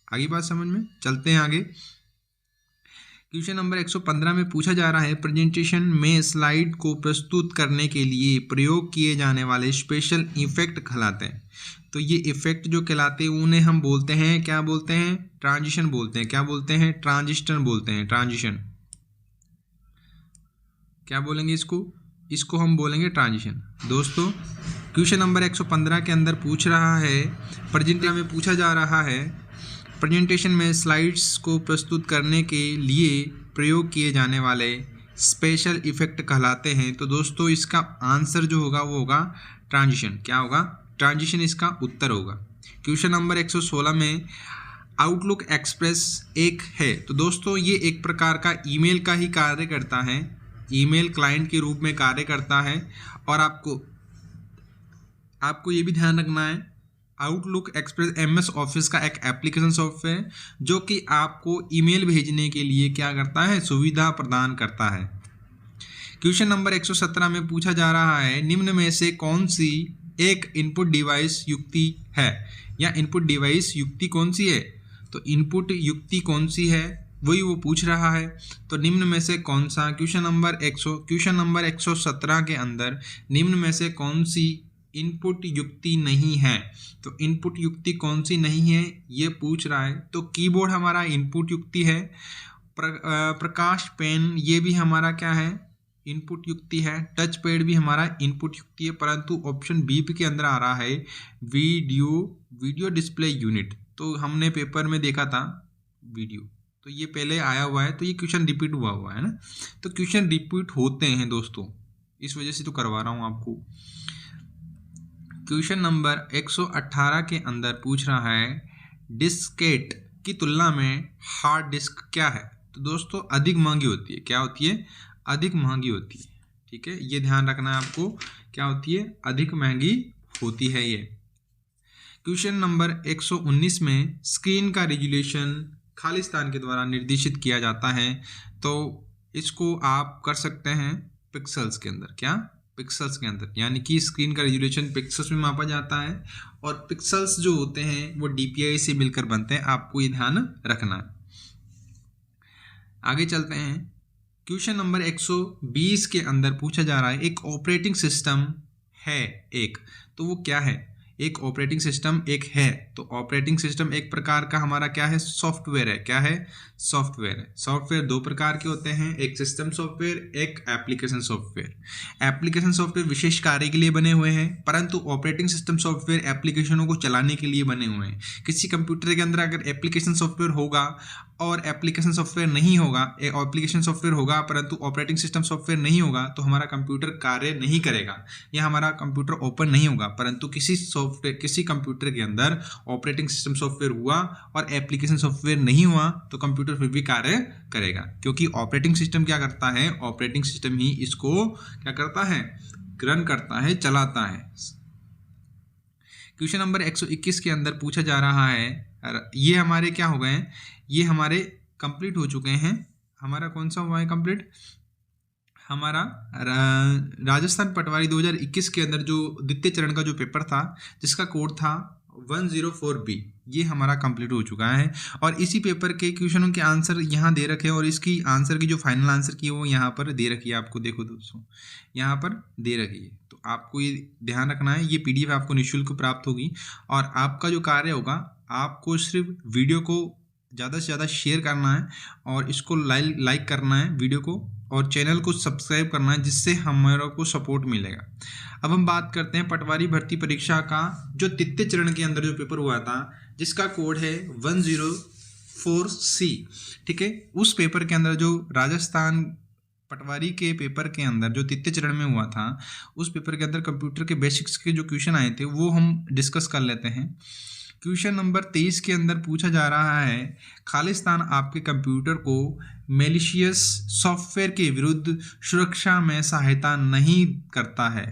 आगे बात समझ में, चलते हैं आगे। क्वेश्चन नंबर 115 में पूछा जा रहा है प्रेजेंटेशन में स्लाइड को प्रस्तुत करने के लिए प्रयोग किए जाने वाले स्पेशल इफेक्ट कहलाते हैं। तो ये इफेक्ट जो कहलाते हैं उन्हें हम बोलते हैं, क्या बोलते हैं, ट्रांजिशन बोलते हैं। क्या बोलते हैं, ट्रांजिस्टर बोलते हैं, ट्रांजिशन। क्या बोलेंगे इसको हम बोलेंगे ट्रांजिशन। दोस्तों क्वेश्चन नंबर 115 के अंदर पूछ रहा है प्रेजेंटेशन में पूछा जा रहा है प्रेजेंटेशन में स्लाइड्स को प्रस्तुत करने के लिए प्रयोग किए जाने वाले स्पेशल इफेक्ट कहलाते हैं। तो दोस्तों इसका आंसर जो होगा वो होगा ट्रांजिशन। क्या होगा, ट्रांजिशन इसका उत्तर होगा। क्वेश्चन नंबर 116 में आउटलुक एक्सप्रेस एक है। तो दोस्तों ये एक प्रकार का ईमेल का ही कार्य करता है, ईमेल क्लाइंट के रूप में कार्य करता है। और आपको ये भी ध्यान रखना है आउटलुक एक्सप्रेस MS ऑफिस का एक एप्लीकेशन सॉफ्टवेयर जो कि आपको ईमेल भेजने के लिए क्या करता है, सुविधा प्रदान करता है। क्वेश्चन नंबर 117 में पूछा जा रहा है निम्न में से कौन सी एक इनपुट डिवाइस युक्ति है, या इनपुट डिवाइस युक्ति कौन सी है। तो इनपुट युक्ति कौन सी है वही वो पूछ रहा है। तो निम्न में से कौन सा, क्वेश्चन नंबर 117 के अंदर निम्न में से कौन सी इनपुट युक्ति नहीं है। तो इनपुट युक्ति कौन सी नहीं है ये पूछ रहा है। तो कीबोर्ड हमारा इनपुट युक्ति है, प्रकाश पेन ये भी हमारा क्या है, इनपुट युक्ति है, टच पैड भी हमारा इनपुट युक्ति है। परंतु ऑप्शन बी के अंदर आ रहा है वीडियो डिस्प्ले यूनिट। तो हमने पेपर में देखा था वीडियो, तो ये पहले आया हुआ है, तो ये क्वेश्चन रिपीट हुआ है ना। तो क्वेश्चन रिपीट होते हैं दोस्तों, इस वजह से तो करवा रहा हूँ आपको। क्वेश्चन नंबर 118 के अंदर पूछ रहा है डिस्केट की तुलना में हार्ड डिस्क क्या है। तो दोस्तों अधिक महंगी होती है। क्या होती है, अधिक महंगी होती है। ठीक है, ये ध्यान रखना है आपको, क्या होती है, अधिक महंगी होती है ये। क्वेश्चन नंबर 119 में स्क्रीन का रेजोल्यूशन खालिस्तान के द्वारा निर्देशित किया जाता है। तो इसको आप कर सकते हैं पिक्सल्स के अंदर। क्या, पिक्सल्स के अंदर, यानी कि स्क्रीन का रेजोल्यूशन पिक्सल्स में मापा जाता है। और पिक्सल्स जो होते हैं वो DPI से मिलकर बनते हैं, आपको ये ध्यान रखना है। आगे चलते हैं। क्वेश्चन नंबर 120 के अंदर पूछा जा रहा है एक ऑपरेटिंग सिस्टम है एक, तो वो क्या है, एक ऑपरेटिंग सिस्टम एक है। तो ऑपरेटिंग सिस्टम एक प्रकार का हमारा क्या है, सॉफ्टवेयर है। क्या है, सॉफ्टवेयर है। सॉफ्टवेयर दो प्रकार के होते हैं, एक सिस्टम सॉफ्टवेयर, एक एप्लीकेशन सॉफ्टवेयर। एप्लीकेशन सॉफ्टवेयर विशेष कार्य के लिए बने हुए हैं, परंतु ऑपरेटिंग सिस्टम सॉफ्टवेयर एप्लीकेशनों को चलाने के लिए बने हुए हैं। किसी कंप्यूटर के अंदर अगर एप्लीकेशन सॉफ्टवेयर होगा और एप्लीकेशन सॉफ्टवेयर नहीं होगा, एप्लीकेशन सॉफ्टवेयर होगा परंतु ऑपरेटिंग सिस्टम सॉफ्टवेयर नहीं होगा, तो हमारा कंप्यूटर कार्य नहीं करेगा या हमारा कंप्यूटर ओपन नहीं होगा। परंतु किसी कंप्यूटर के अंदर ऑपरेटिंग सिस्टम सॉफ्टवेयर हुआ और एप्लीकेशन सॉफ्टवेयर नहीं हुआ तो कंप्यूटर फिर भी कार्य करेगा, क्योंकि ऑपरेटिंग सिस्टम क्या करता है, ऑपरेटिंग सिस्टम ही इसको क्या करता है, रन करता है, चलाता है। क्वेश्चन नंबर 121 के अंदर पूछा जा रहा है, ये हमारे क्या हो गए, ये हमारे कंप्लीट हो चुके हैं। हमारा कौन सा हुआ है कंप्लीट, हमारा राजस्थान पटवारी 2021 के अंदर जो द्वितीय चरण का जो पेपर था जिसका कोड था 104B, ये हमारा कंप्लीट हो चुका है। और इसी पेपर के क्वेश्चनों के आंसर यहाँ दे रखे हैं और इसकी आंसर की जो फाइनल आंसर की है वो यहाँ पर दे रखी है। आपको देखो दोस्तों यहाँ पर दे रखी है, तो आपको ये ध्यान रखना है। ये PDF आपको निःशुल्क प्राप्त होगी और आपका जो कार्य होगा, आपको सिर्फ वीडियो को ज़्यादा से ज़्यादा शेयर करना है और इसको लाइक करना है वीडियो को, और चैनल को सब्सक्राइब करना है, जिससे हमारे को सपोर्ट मिलेगा। अब हम बात करते हैं पटवारी भर्ती परीक्षा का जो तृतीय चरण के अंदर जो पेपर हुआ था, जिसका कोड है 104C। ठीक है, उस पेपर के अंदर जो राजस्थान पटवारी के पेपर के अंदर जो तृतीय चरण में हुआ था, उस पेपर के अंदर कंप्यूटर के बेसिक्स के जो क्वेश्चन आए थे वो हम डिस्कस कर लेते हैं। क्वेश्चन नंबर 23 के अंदर पूछा जा रहा है, खालिस्तान आपके कंप्यूटर को मैलिशियस सॉफ्टवेयर के विरुद्ध सुरक्षा में सहायता नहीं करता है।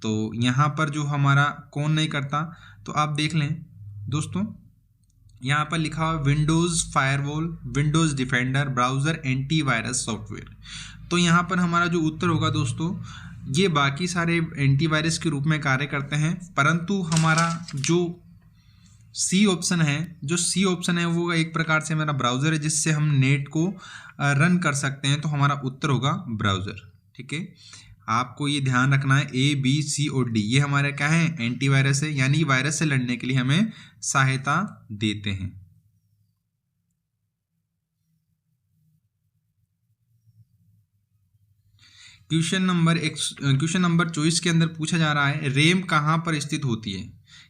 तो यहाँ पर जो हमारा कौन नहीं करता, तो आप देख लें दोस्तों, यहाँ पर लिखा हुआ Windows firewall, Windows defender, browser antivirus software. तो यहाँ पर हमारा जो उत्तर होगा दोस्तों, ये बाकी सारे एंटीवायरस के रूप में कार्य करते हैं, परंतु हमारा जो सी ऑप्शन है वो एक प्रकार से हमारा ब्राउज़र है, जिससे हम नेट को रन कर सकते हैं। तो हमारा उत्तर होगा ब्राउज़र। ठीक है, आपको ये ध्यान रखना है, A, B, C और D ये हमारे क्या है, एंटीवायरस है, यानी वायरस से लड़ने के लिए हमें सहायता देते हैं। क्वेश्चन नंबर 24 के अंदर पूछा जा रहा है, रैम कहाँ पर स्थित होती है?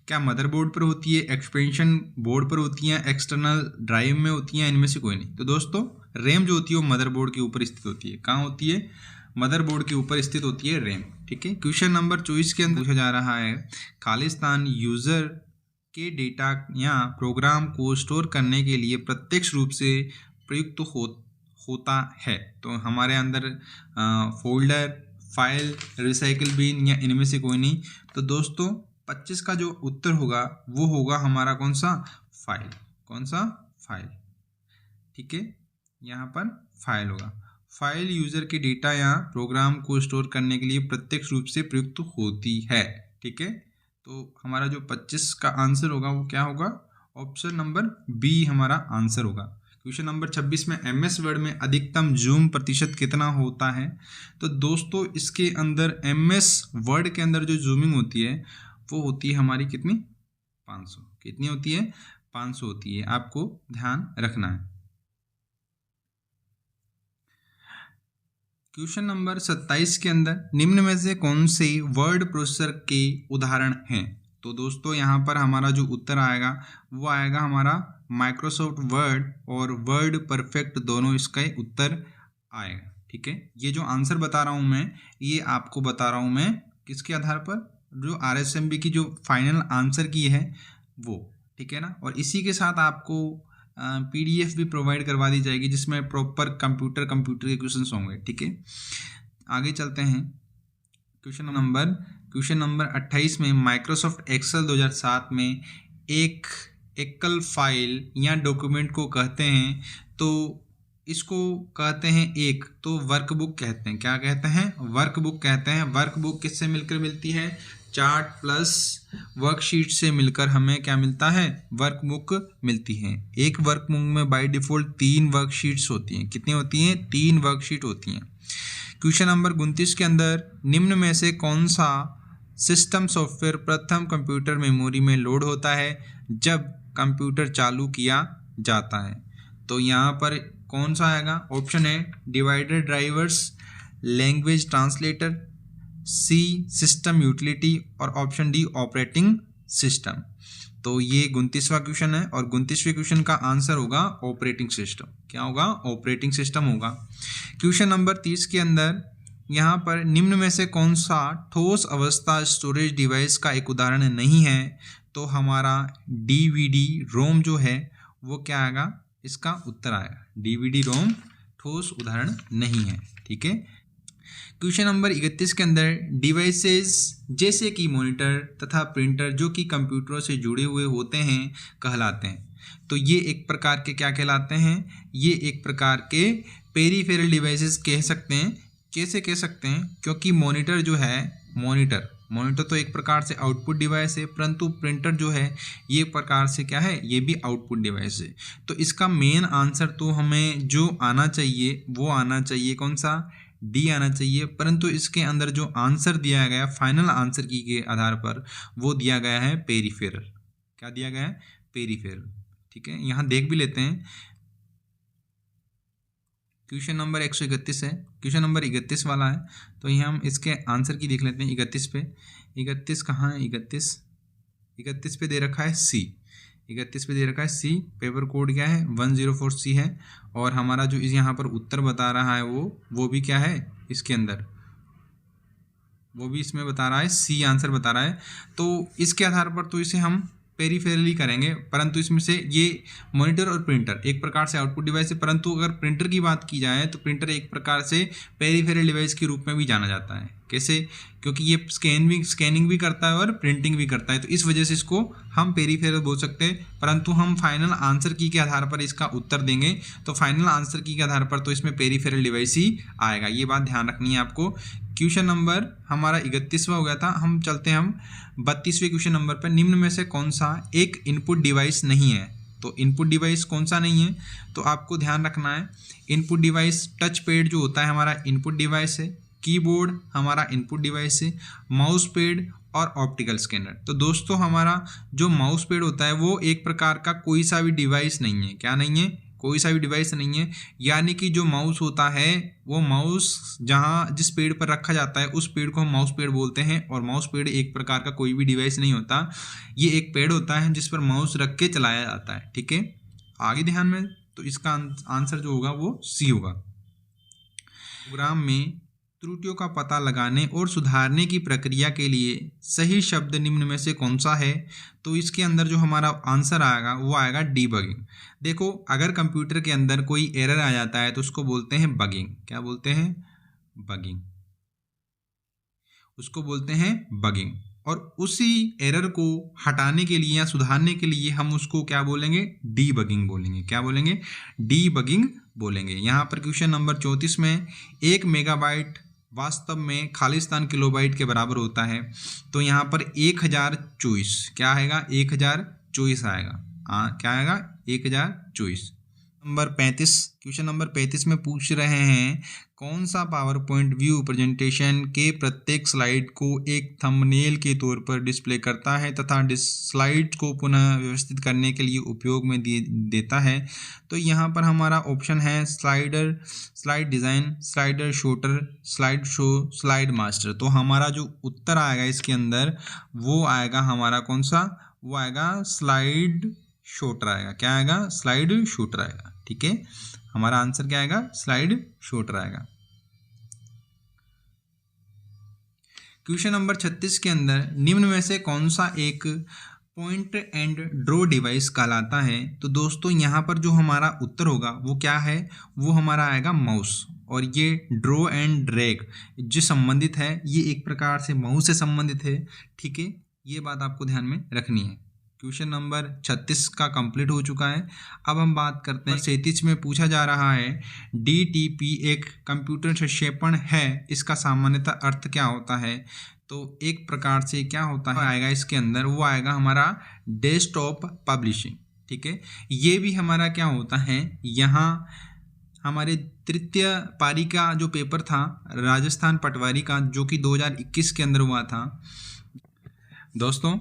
क्या मदरबोर्ड पर होती है, एक्सपेंशन बोर्ड पर होती है, एक्सटर्नल ड्राइव में होती है, इनमें से कोई नहीं। तो दोस्तों रैम जो होती है वो मदरबोर्ड के ऊपर स्थित होती है। कहाँ होती है? मदरबोर्ड के ऊपर स्थित होती है रैम। ठीक है, क्वेश्चन नंबर 24 के अंदर पूछा जा रहा है, खालिस्तान यूजर के डेटा या प्रोग्राम को स्टोर करने के लिए प्रत्यक्ष रूप से प्रयुक्त होता है। तो हमारे अंदर फोल्डर, फाइल, रिसाइकिल बिन या इनमें से कोई नहीं। तो दोस्तों 25 का जो उत्तर होगा वो होगा हमारा कौन सा? फाइल। कौन सा? फाइल। ठीक है, यहाँ पर फाइल होगा। फाइल यूजर के डेटा या प्रोग्राम को स्टोर करने के लिए प्रत्यक्ष रूप से प्रयुक्त होती है। ठीक है, तो हमारा जो 25 का आंसर होगा वो क्या होगा? ऑप्शन नंबर बी हमारा आंसर होगा। क्वेश्चन नंबर 26 में MS वर्ड में अधिकतम जूम प्रतिशत कितना होता है? तो दोस्तों इसके अंदर MS वर्ड के अंदर जो जूमिंग होती है वो होती है हमारी कितनी? 500। कितनी होती है? 500 होती है। आपको ध्यान रखना है। क्वेश्चन नंबर 27 के अंदर निम्न में से कौन से वर्ड प्रोसेसर के उदाहरण हैं? तो दोस्तों यहाँ पर हमारा जो उत्तर आएगा वो आएगा हमारा माइक्रोसॉफ्ट वर्ड और वर्ड परफेक्ट, दोनों इसका उत्तर आएगा। ठीक है, ये जो आंसर बता रहा हूँ मैं, ये आपको बता रहा हूँ मैं किसके आधार पर? जो RSMB की जो फाइनल आंसर की है वो। ठीक है ना, और इसी के साथ आपको PDF भी प्रोवाइड करवा दी जाएगी, जिसमें प्रॉपर कंप्यूटर के क्वेश्चंस होंगे। ठीक है, आगे चलते हैं। क्वेश्चन नंबर 28 में माइक्रोसॉफ्ट एक्सेल 2007 में एक एकल फाइल या डॉक्यूमेंट को कहते हैं, तो इसको कहते हैं एक, तो वर्कबुक कहते हैं। क्या कहते हैं? वर्कबुक कहते हैं। वर्कबुक किससे मिलकर मिलती है? चार्ट प्लस वर्कशीट से मिलकर हमें क्या मिलता है? वर्कबुक मिलती है। एक वर्कबुक में बाय डिफ़ॉल्ट 3 वर्कशीट्स होती हैं। कितनी होती हैं? 3 वर्कशीट होती हैं। क्वेश्चन नंबर 29 के अंदर निम्न में से कौन सा सिस्टम सॉफ्टवेयर प्रथम कंप्यूटर मेमोरी में लोड होता है जब कंप्यूटर चालू किया जाता है? तो यहाँ पर कौन सा आएगा? ऑप्शन है divider drivers, language translator, C system utility और ऑप्शन D ऑपरेटिंग सिस्टम। तो ये 29वां क्वेश्चन है और 29वें क्वेश्चन का आंसर होगा ऑपरेटिंग सिस्टम। क्या होगा? ऑपरेटिंग सिस्टम होगा। क्वेश्चन नंबर 30 के अंदर यहाँ पर निम्न में से कौन सा ठोस अवस्था स्टोरेज डिवाइस का एक उदाहरण नहीं है? तो हमारा DVD रोम जो है वो क्या आएगा? इसका उत्तर आएगा DVD रोम ठोस उदाहरण नहीं है। ठीक है, क्वेश्चन नंबर 31 के अंदर डिवाइसेस जैसे कि मॉनिटर तथा प्रिंटर जो कि कंप्यूटरों से जुड़े हुए होते हैं कहलाते हैं। तो ये एक प्रकार के क्या कहलाते हैं? ये एक प्रकार के पेरिफेरल डिवाइसेस कह सकते हैं। कैसे कह सकते हैं? क्योंकि मॉनिटर जो है, मॉनिटर तो एक प्रकार से आउटपुट डिवाइस है, परंतु प्रिंटर जो है ये प्रकार से क्या है? ये भी आउटपुट डिवाइस है। तो इसका मेन आंसर तो हमें जो आना चाहिए वो आना चाहिए, कौन सा? D आना चाहिए। परंतु इसके अंदर जो आंसर दिया गया फाइनल आंसर की के आधार पर वो दिया गया है पेरिफेरल। क्या दिया गया है? पेरिफेरल। ठीक है, यहाँ देख भी लेते हैं। क्वेश्चन नंबर 131 है, क्वेश्चन नंबर 31 वाला है। तो ये हम इसके आंसर की देख लेते हैं। 31 पे, 31 कहाँ है? 31 पे दे रखा है सी। 31 पे दे रखा है सी। पेपर कोड क्या है? 104C है। और हमारा जो इस यहाँ पर उत्तर बता रहा है वो भी क्या है इसके अंदर, वो भी इसमें बता रहा है सी आंसर बता रहा है। तो इसके आधार पर तो इसे हम पेरीफेरली करेंगे, परंतु इसमें से ये मॉनिटर और प्रिंटर एक प्रकार से आउटपुट डिवाइस है, परंतु अगर प्रिंटर की बात की जाए तो प्रिंटर एक प्रकार से पेरीफेरल डिवाइस के रूप में भी जाना जाता है। कैसे? क्योंकि ये स्कैनिंग भी करता है और प्रिंटिंग भी करता है, तो इस वजह से इसको हम पेरीफेरल बोल सकते हैं। परंतु हम फाइनल आंसर की के आधार पर इसका उत्तर देंगे, तो फाइनल आंसर की के आधार पर तो इसमें पेरीफेरल डिवाइस ही आएगा। ये बात ध्यान रखनी है आपको। क्वेश्चन नंबर हमारा 31वां हो गया था। हम चलते हैं हम 32वें क्वेश्चन नंबर पर। निम्न में से कौन सा एक इनपुट डिवाइस नहीं है? तो इनपुट डिवाइस कौन सा नहीं है? तो आपको ध्यान रखना है, इनपुट डिवाइस टच पैड जो होता है हमारा इनपुट डिवाइस है, कीबोर्ड हमारा इनपुट डिवाइस है, माउस पैड और ऑप्टिकल स्कैनर। तो दोस्तों हमारा जो माउस पैड होता है वो एक प्रकार का कोई सा भी डिवाइस नहीं है। क्या नहीं है? कोई सा भी डिवाइस नहीं है। यानी कि जो माउस होता है वो माउस जहाँ जिस पेड़ पर रखा जाता है उस पेड़ को हम माउस पेड़ बोलते हैं, और माउस पेड़ एक प्रकार का कोई भी डिवाइस नहीं होता। ये एक पेड़ होता है जिस पर माउस रख के चलाया जाता है। ठीक है, आगे ध्यान में। तो इसका आंसर जो होगा वो सी होगा। प्रोग्राम में त्रुटियों का पता लगाने और सुधारने की प्रक्रिया के लिए सही शब्द निम्न में से कौन सा है? तो इसके अंदर जो हमारा आंसर आएगा वो आएगा डीबगिंग। देखो, अगर कंप्यूटर के अंदर कोई एरर आ जाता है तो उसको बोलते हैं बगिंग। क्या बोलते हैं? बगिंग। उसको बोलते हैं बगिंग। और उसी एरर को हटाने के लिए या सुधारने के लिए हम उसको क्या बोलेंगे? डीबगिंग बोलेंगे। क्या बोलेंगे? डीबगिंग बोलेंगे। यहाँ पर क्वेश्चन नंबर 34 में 1 मेगाबाइट वास्तव में खालिस्तान किलोबाइट के बराबर होता है। तो यहाँ पर 1024 क्या आएगा? 1024 आएगा। क्या आएगा? 1024। नंबर 35, क्वेश्चन नंबर 35 में पूछ रहे हैं कौन सा पावर पॉइंट व्यू प्रेजेंटेशन के प्रत्येक स्लाइड को एक थंबनेल के तौर पर डिस्प्ले करता है तथा स्लाइड को पुनः व्यवस्थित करने के लिए उपयोग में देता है? तो यहाँ पर हमारा ऑप्शन है slider, slide design, slider shooter, slide show, slide master. तो हमारा जो उत्तर आएगा इसके अंदर वो आएगा हमारा कौन सा? वो आएगा स्लाइड शूटर आएगा। क्या आएगा? स्लाइड शूटर आएगा। ठीक है, हमारा आंसर क्या आएगा? स्लाइड शूटर आएगा। क्वेश्चन नंबर 36 के अंदर निम्न में से कौन सा एक पॉइंट एंड ड्रॉ डिवाइस कहलाता है? तो दोस्तों यहाँ पर जो हमारा उत्तर होगा वो क्या है? वो हमारा आएगा माउस। और ये ड्रॉ एंड ड्रैग जो संबंधित है ये एक प्रकार से माउस से संबंधित है। ठीक है, ये बात आपको ध्यान में रखनी है। क्वेश्चन नंबर 36 का कंप्लीट हो चुका है। अब हम बात करते हैं 37 में पूछा जा रहा है DTP एक कंप्यूटर संक्षेपण है, इसका सामान्यतः अर्थ क्या होता है? तो एक प्रकार से क्या होता है आएगा इसके अंदर, वो आएगा हमारा डेस्कटॉप पब्लिशिंग। ठीक है, ये भी हमारा क्या होता है, यहाँ हमारे तृतीय पारी का जो पेपर था राजस्थान पटवारी का जो कि 2021 के अंदर हुआ था। दोस्तों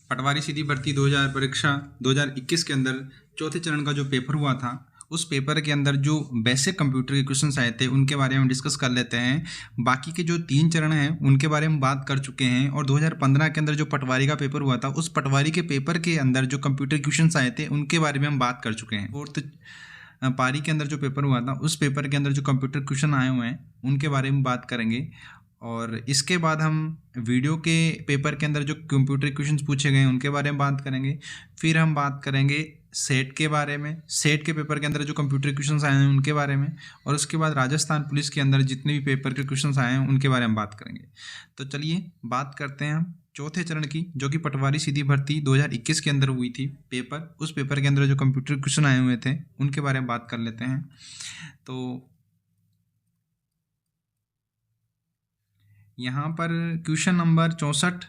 पटवारी सीधी भर्ती 2000 परीक्षा 2021 के अंदर चौथे चरण का जो पेपर हुआ था उस पेपर के अंदर जो बेसिक कंप्यूटर के क्वेश्चंस आए थे उनके बारे में डिस्कस कर लेते हैं। बाकी के जो 3 चरण हैं उनके बारे में बात कर चुके हैं। और 2015 के अंदर जो पटवारी का पेपर हुआ था उस पटवारी के पेपर के अंदर जो कंप्यूटर क्वेश्चंस आए थे उनके बारे में हम बात कर चुके हैं। फोर्थ पारी के अंदर जो पेपर हुआ था उस पेपर के अंदर जो कंप्यूटर क्वेश्चन आए हुए हैं उनके बारे में बात करेंगे। और इसके बाद हम वीडियो के पेपर के अंदर जो कंप्यूटर क्वेश्चंस पूछे गए उनके बारे में बात करेंगे। फिर हम बात करेंगे सेट के बारे में, सेट के पेपर के अंदर जो कंप्यूटर क्वेश्चंस आए हैं उनके बारे में। और उसके बाद राजस्थान पुलिस के अंदर जितने भी पेपर के क्वेश्चंस आए हैं उनके बारे में बात करेंगे। तो चलिए बात करते हैं हम चौथे चरण की जो कि पटवारी सीधी भर्ती 2021 के अंदर हुई थी पेपर। उस पेपर के अंदर जो कंप्यूटर क्वेश्चन आए हुए थे उनके बारे में बात कर लेते हैं। तो यहाँ पर क्वेश्चन नंबर 64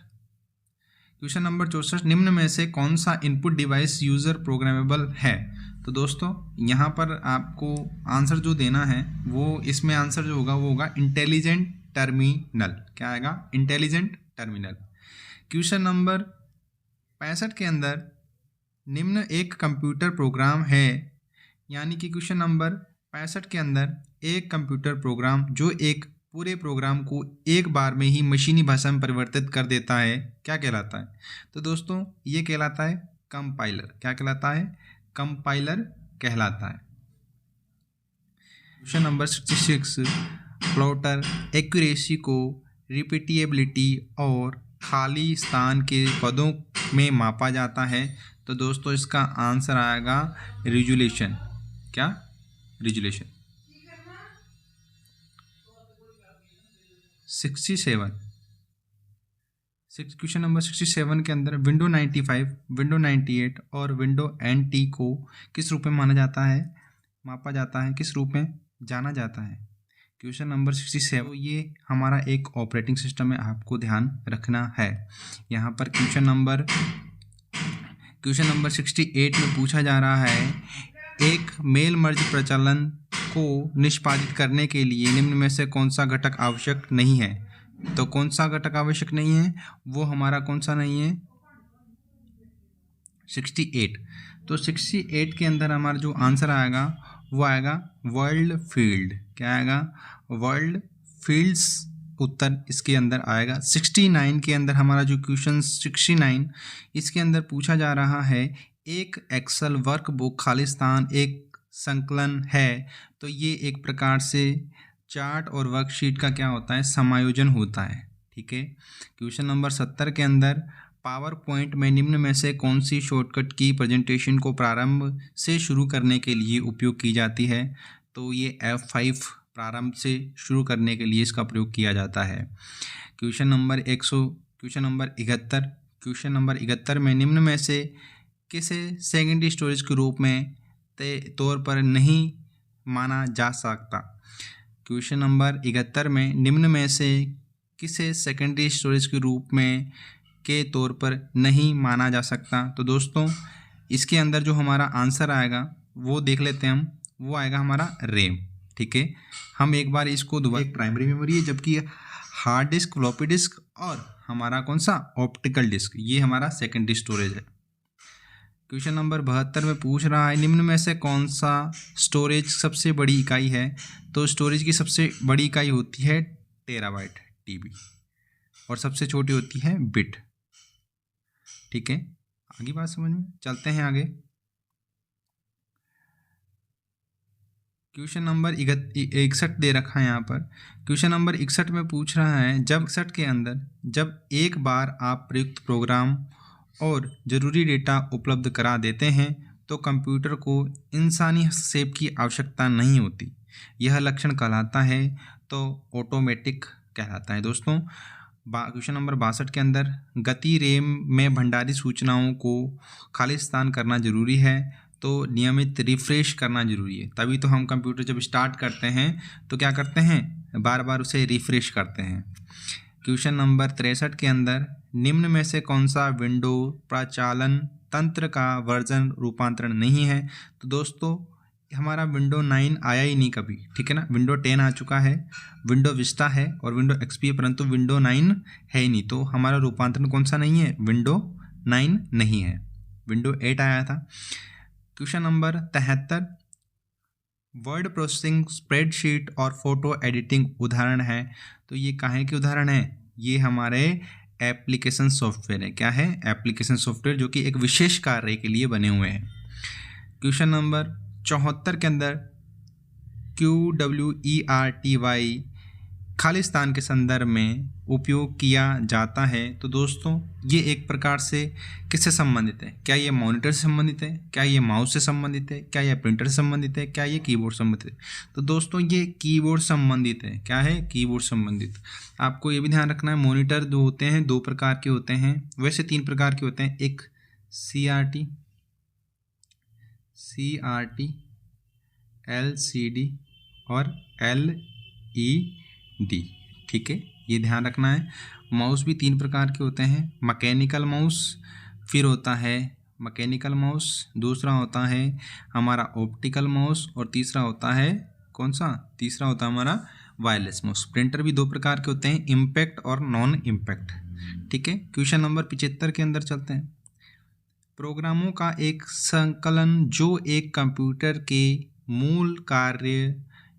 निम्न में से कौन सा इनपुट डिवाइस यूज़र प्रोग्रामेबल है? तो दोस्तों यहाँ पर आपको आंसर जो देना है वो इसमें आंसर जो होगा वो होगा इंटेलिजेंट टर्मिनल। क्या आएगा? Intelligent terminal. क्वेश्चन नंबर 65 के अंदर निम्न एक कंप्यूटर प्रोग्राम है, यानी कि क्वेश्चन नंबर 65 के अंदर एक कंप्यूटर प्रोग्राम जो एक पूरे प्रोग्राम को एक बार में ही मशीनी भाषा में परिवर्तित कर देता है क्या कहलाता है? तो दोस्तों ये कहलाता है कंपाइलर। क्या कहलाता है? कंपाइलर कहलाता है। क्वेश्चन नंबर 66, प्लॉटर एक्यूरेसी को रिपीटेबिलिटी और खाली स्थान के पदों में मापा जाता है। तो दोस्तों इसका आंसर आएगा रिजोल्यूशन। क्या? रिजोल्यूशन। 67, क्वेश्चन नंबर 67 के अंदर विंडो 95, विंडो 98 और विंडो NT को किस रूप में माना जाता है, मापा जाता है, किस रूप में जाना जाता है? क्वेश्चन नंबर 67, ये हमारा एक ऑपरेटिंग सिस्टम है, आपको ध्यान रखना है। यहाँ पर क्वेश्चन नंबर 68 में पूछा जा रहा है, एक मेल मर्ज प्रचलन को निष्पादित करने के लिए निम्न में से कौन सा घटक आवश्यक नहीं है? तो कौन सा घटक आवश्यक नहीं है? वो हमारा कौन सा नहीं है? 68। तो 68 के अंदर हमारा जो आंसर आएगा वो आएगा वर्ल्ड फील्ड। क्या आएगा? वर्ल्ड फील्ड्स उत्तर इसके अंदर आएगा। 69 के अंदर हमारा जो क्वेश्चन 69 इसके अंदर पूछा जा रहा है, एक एक्सेल वर्कबुक खालिस्तान एक संकलन है। तो ये एक प्रकार से चार्ट और वर्कशीट का क्या होता है? समायोजन होता है। ठीक है। क्वेश्चन नंबर 70 के अंदर पावर पॉइंट में निम्न में से कौन सी शॉर्टकट की प्रेजेंटेशन को प्रारंभ से शुरू करने के लिए उपयोग की जाती है? तो ये F5 प्रारंभ से शुरू करने के लिए इसका प्रयोग किया जाता है। क्वेश्चन नंबर 71 में निम्न में से किसे सेकेंडरी स्टोरेज के रूप में तौर पर नहीं माना जा सकता? क्वेश्चन नंबर 71 में निम्न में से किसे सेकेंडरी स्टोरेज के रूप में के तौर पर नहीं माना जा सकता? तो दोस्तों इसके अंदर जो हमारा आंसर आएगा वो देख लेते हैं हम, वो आएगा हमारा रैम। ठीक है। हम एक बार इसको दोबारा, एक प्राइमरी मेमोरी है, जबकि हार्ड डिस्क, फ्लॉपी डिस्क और हमारा कौन सा? ऑप्टिकल डिस्क, ये हमारा सेकेंडरी स्टोरेज है। क्वेश्चन नंबर 72 में पूछ रहा है, निम्न में से कौन सा स्टोरेज सबसे बड़ी इकाई है? तो स्टोरेज की सबसे बड़ी इकाई होती है टेराबाइट, TB, और सबसे छोटी होती है बिट। ठीक है। आगे बात समझ में, चलते हैं आगे। क्वेश्चन नंबर 61 दे रखा है यहाँ पर। क्वेश्चन नंबर 61 में पूछ रहा है, जब 61 के अंदर जब एक बार आप प्रयुक्त प्रोग्राम और ज़रूरी डेटा उपलब्ध करा देते हैं तो कंप्यूटर को इंसानी हस्तक्षेप की आवश्यकता नहीं होती, यह लक्षण कहलाता है। तो ऑटोमेटिक कहलाता है। दोस्तों क्वेश्चन नंबर 62 के अंदर गति रैम में भंडारित सूचनाओं को खाली स्थान करना जरूरी है, तो नियमित रिफ्रेश करना जरूरी है। तभी तो हम कंप्यूटर जब स्टार्ट करते हैं तो क्या करते हैं? बार बार उसे रिफ्रेश करते हैं। क्वेश्चन नंबर 63 के अंदर निम्न में से कौन सा विंडो प्रचालन तंत्र का वर्जन रूपांतरण नहीं है? तो दोस्तों हमारा विंडो 9 आया ही नहीं कभी। ठीक है ना। विंडो 10 आ चुका है, विंडो विस्टा है और विंडो XP है, परंतु विंडो 9 है ही नहीं। तो हमारा रूपांतरण कौन सा नहीं है? विंडो 9 नहीं है, विंडो 8 आया था। Question number 73, word processing, spreadsheet और फोटो एडिटिंग उदाहरण है। तो ये काहे के उदाहरण है? ये हमारे एप्लीकेशन सॉफ्टवेयर है। क्या है? एप्लीकेशन सॉफ्टवेयर, जो कि एक विशेष कार्य के लिए बने हुए हैं। क्वेश्चन नंबर 74 के अंदर QWERTY खालिस्तान के संदर्भ में उपयोग किया जाता है। तो दोस्तों ये एक प्रकार से किससे संबंधित है? क्या ये मॉनिटर से संबंधित है? क्या ये माउस से संबंधित है? क्या ये प्रिंटर से संबंधित है? क्या ये कीबोर्ड संबंधित है? तो दोस्तों ये कीबोर्ड संबंधित है। क्या है? कीबोर्ड संबंधित। आपको ये भी ध्यान रखना है, मॉनिटर जो होते हैं 2 प्रकार के होते हैं, वैसे 3 प्रकार के होते हैं। एक CRT, LCD और LED। ठीक है, ये ध्यान रखना है। माउस भी 3 प्रकार के होते हैं, मैकेनिकल माउस, फिर होता है मैकेनिकल माउस, दूसरा होता है हमारा ऑप्टिकल माउस और तीसरा होता है कौन सा? तीसरा होता है हमारा वायरलेस माउस। प्रिंटर भी 2 प्रकार के होते हैं, इम्पैक्ट और नॉन इम्पैक्ट। ठीक है। क्वेश्चन नंबर 75 के अंदर चलते हैं। प्रोग्रामों का एक संकलन जो एक कंप्यूटर के मूल कार्य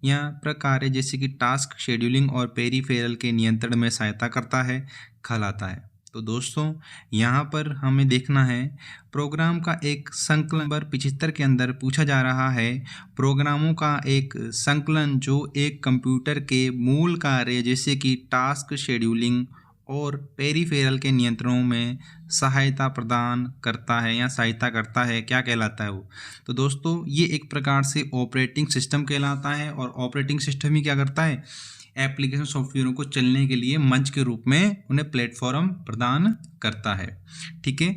या प्रकार्य जैसे कि टास्क शेड्यूलिंग और पेरीफेरल के नियंत्रण में सहायता करता है, कहलाता है। तो दोस्तों यहाँ पर हमें देखना है प्रोग्राम का एक संकलन नंबर 75 के अंदर पूछा जा रहा है प्रोग्रामों का एक संकलन जो एक कंप्यूटर के मूल कार्य जैसे कि टास्क शेड्यूलिंग और पेरीफेरल के नियंत्रणों में सहायता प्रदान करता है या सहायता करता है, क्या कहलाता है वो। तो दोस्तों ये एक प्रकार से ऑपरेटिंग सिस्टम कहलाता है और ऑपरेटिंग सिस्टम ही क्या करता है, एप्लीकेशन सॉफ्टवेयरों को चलने के लिए मंच के रूप में उन्हें प्लेटफॉर्म प्रदान करता है। ठीक है,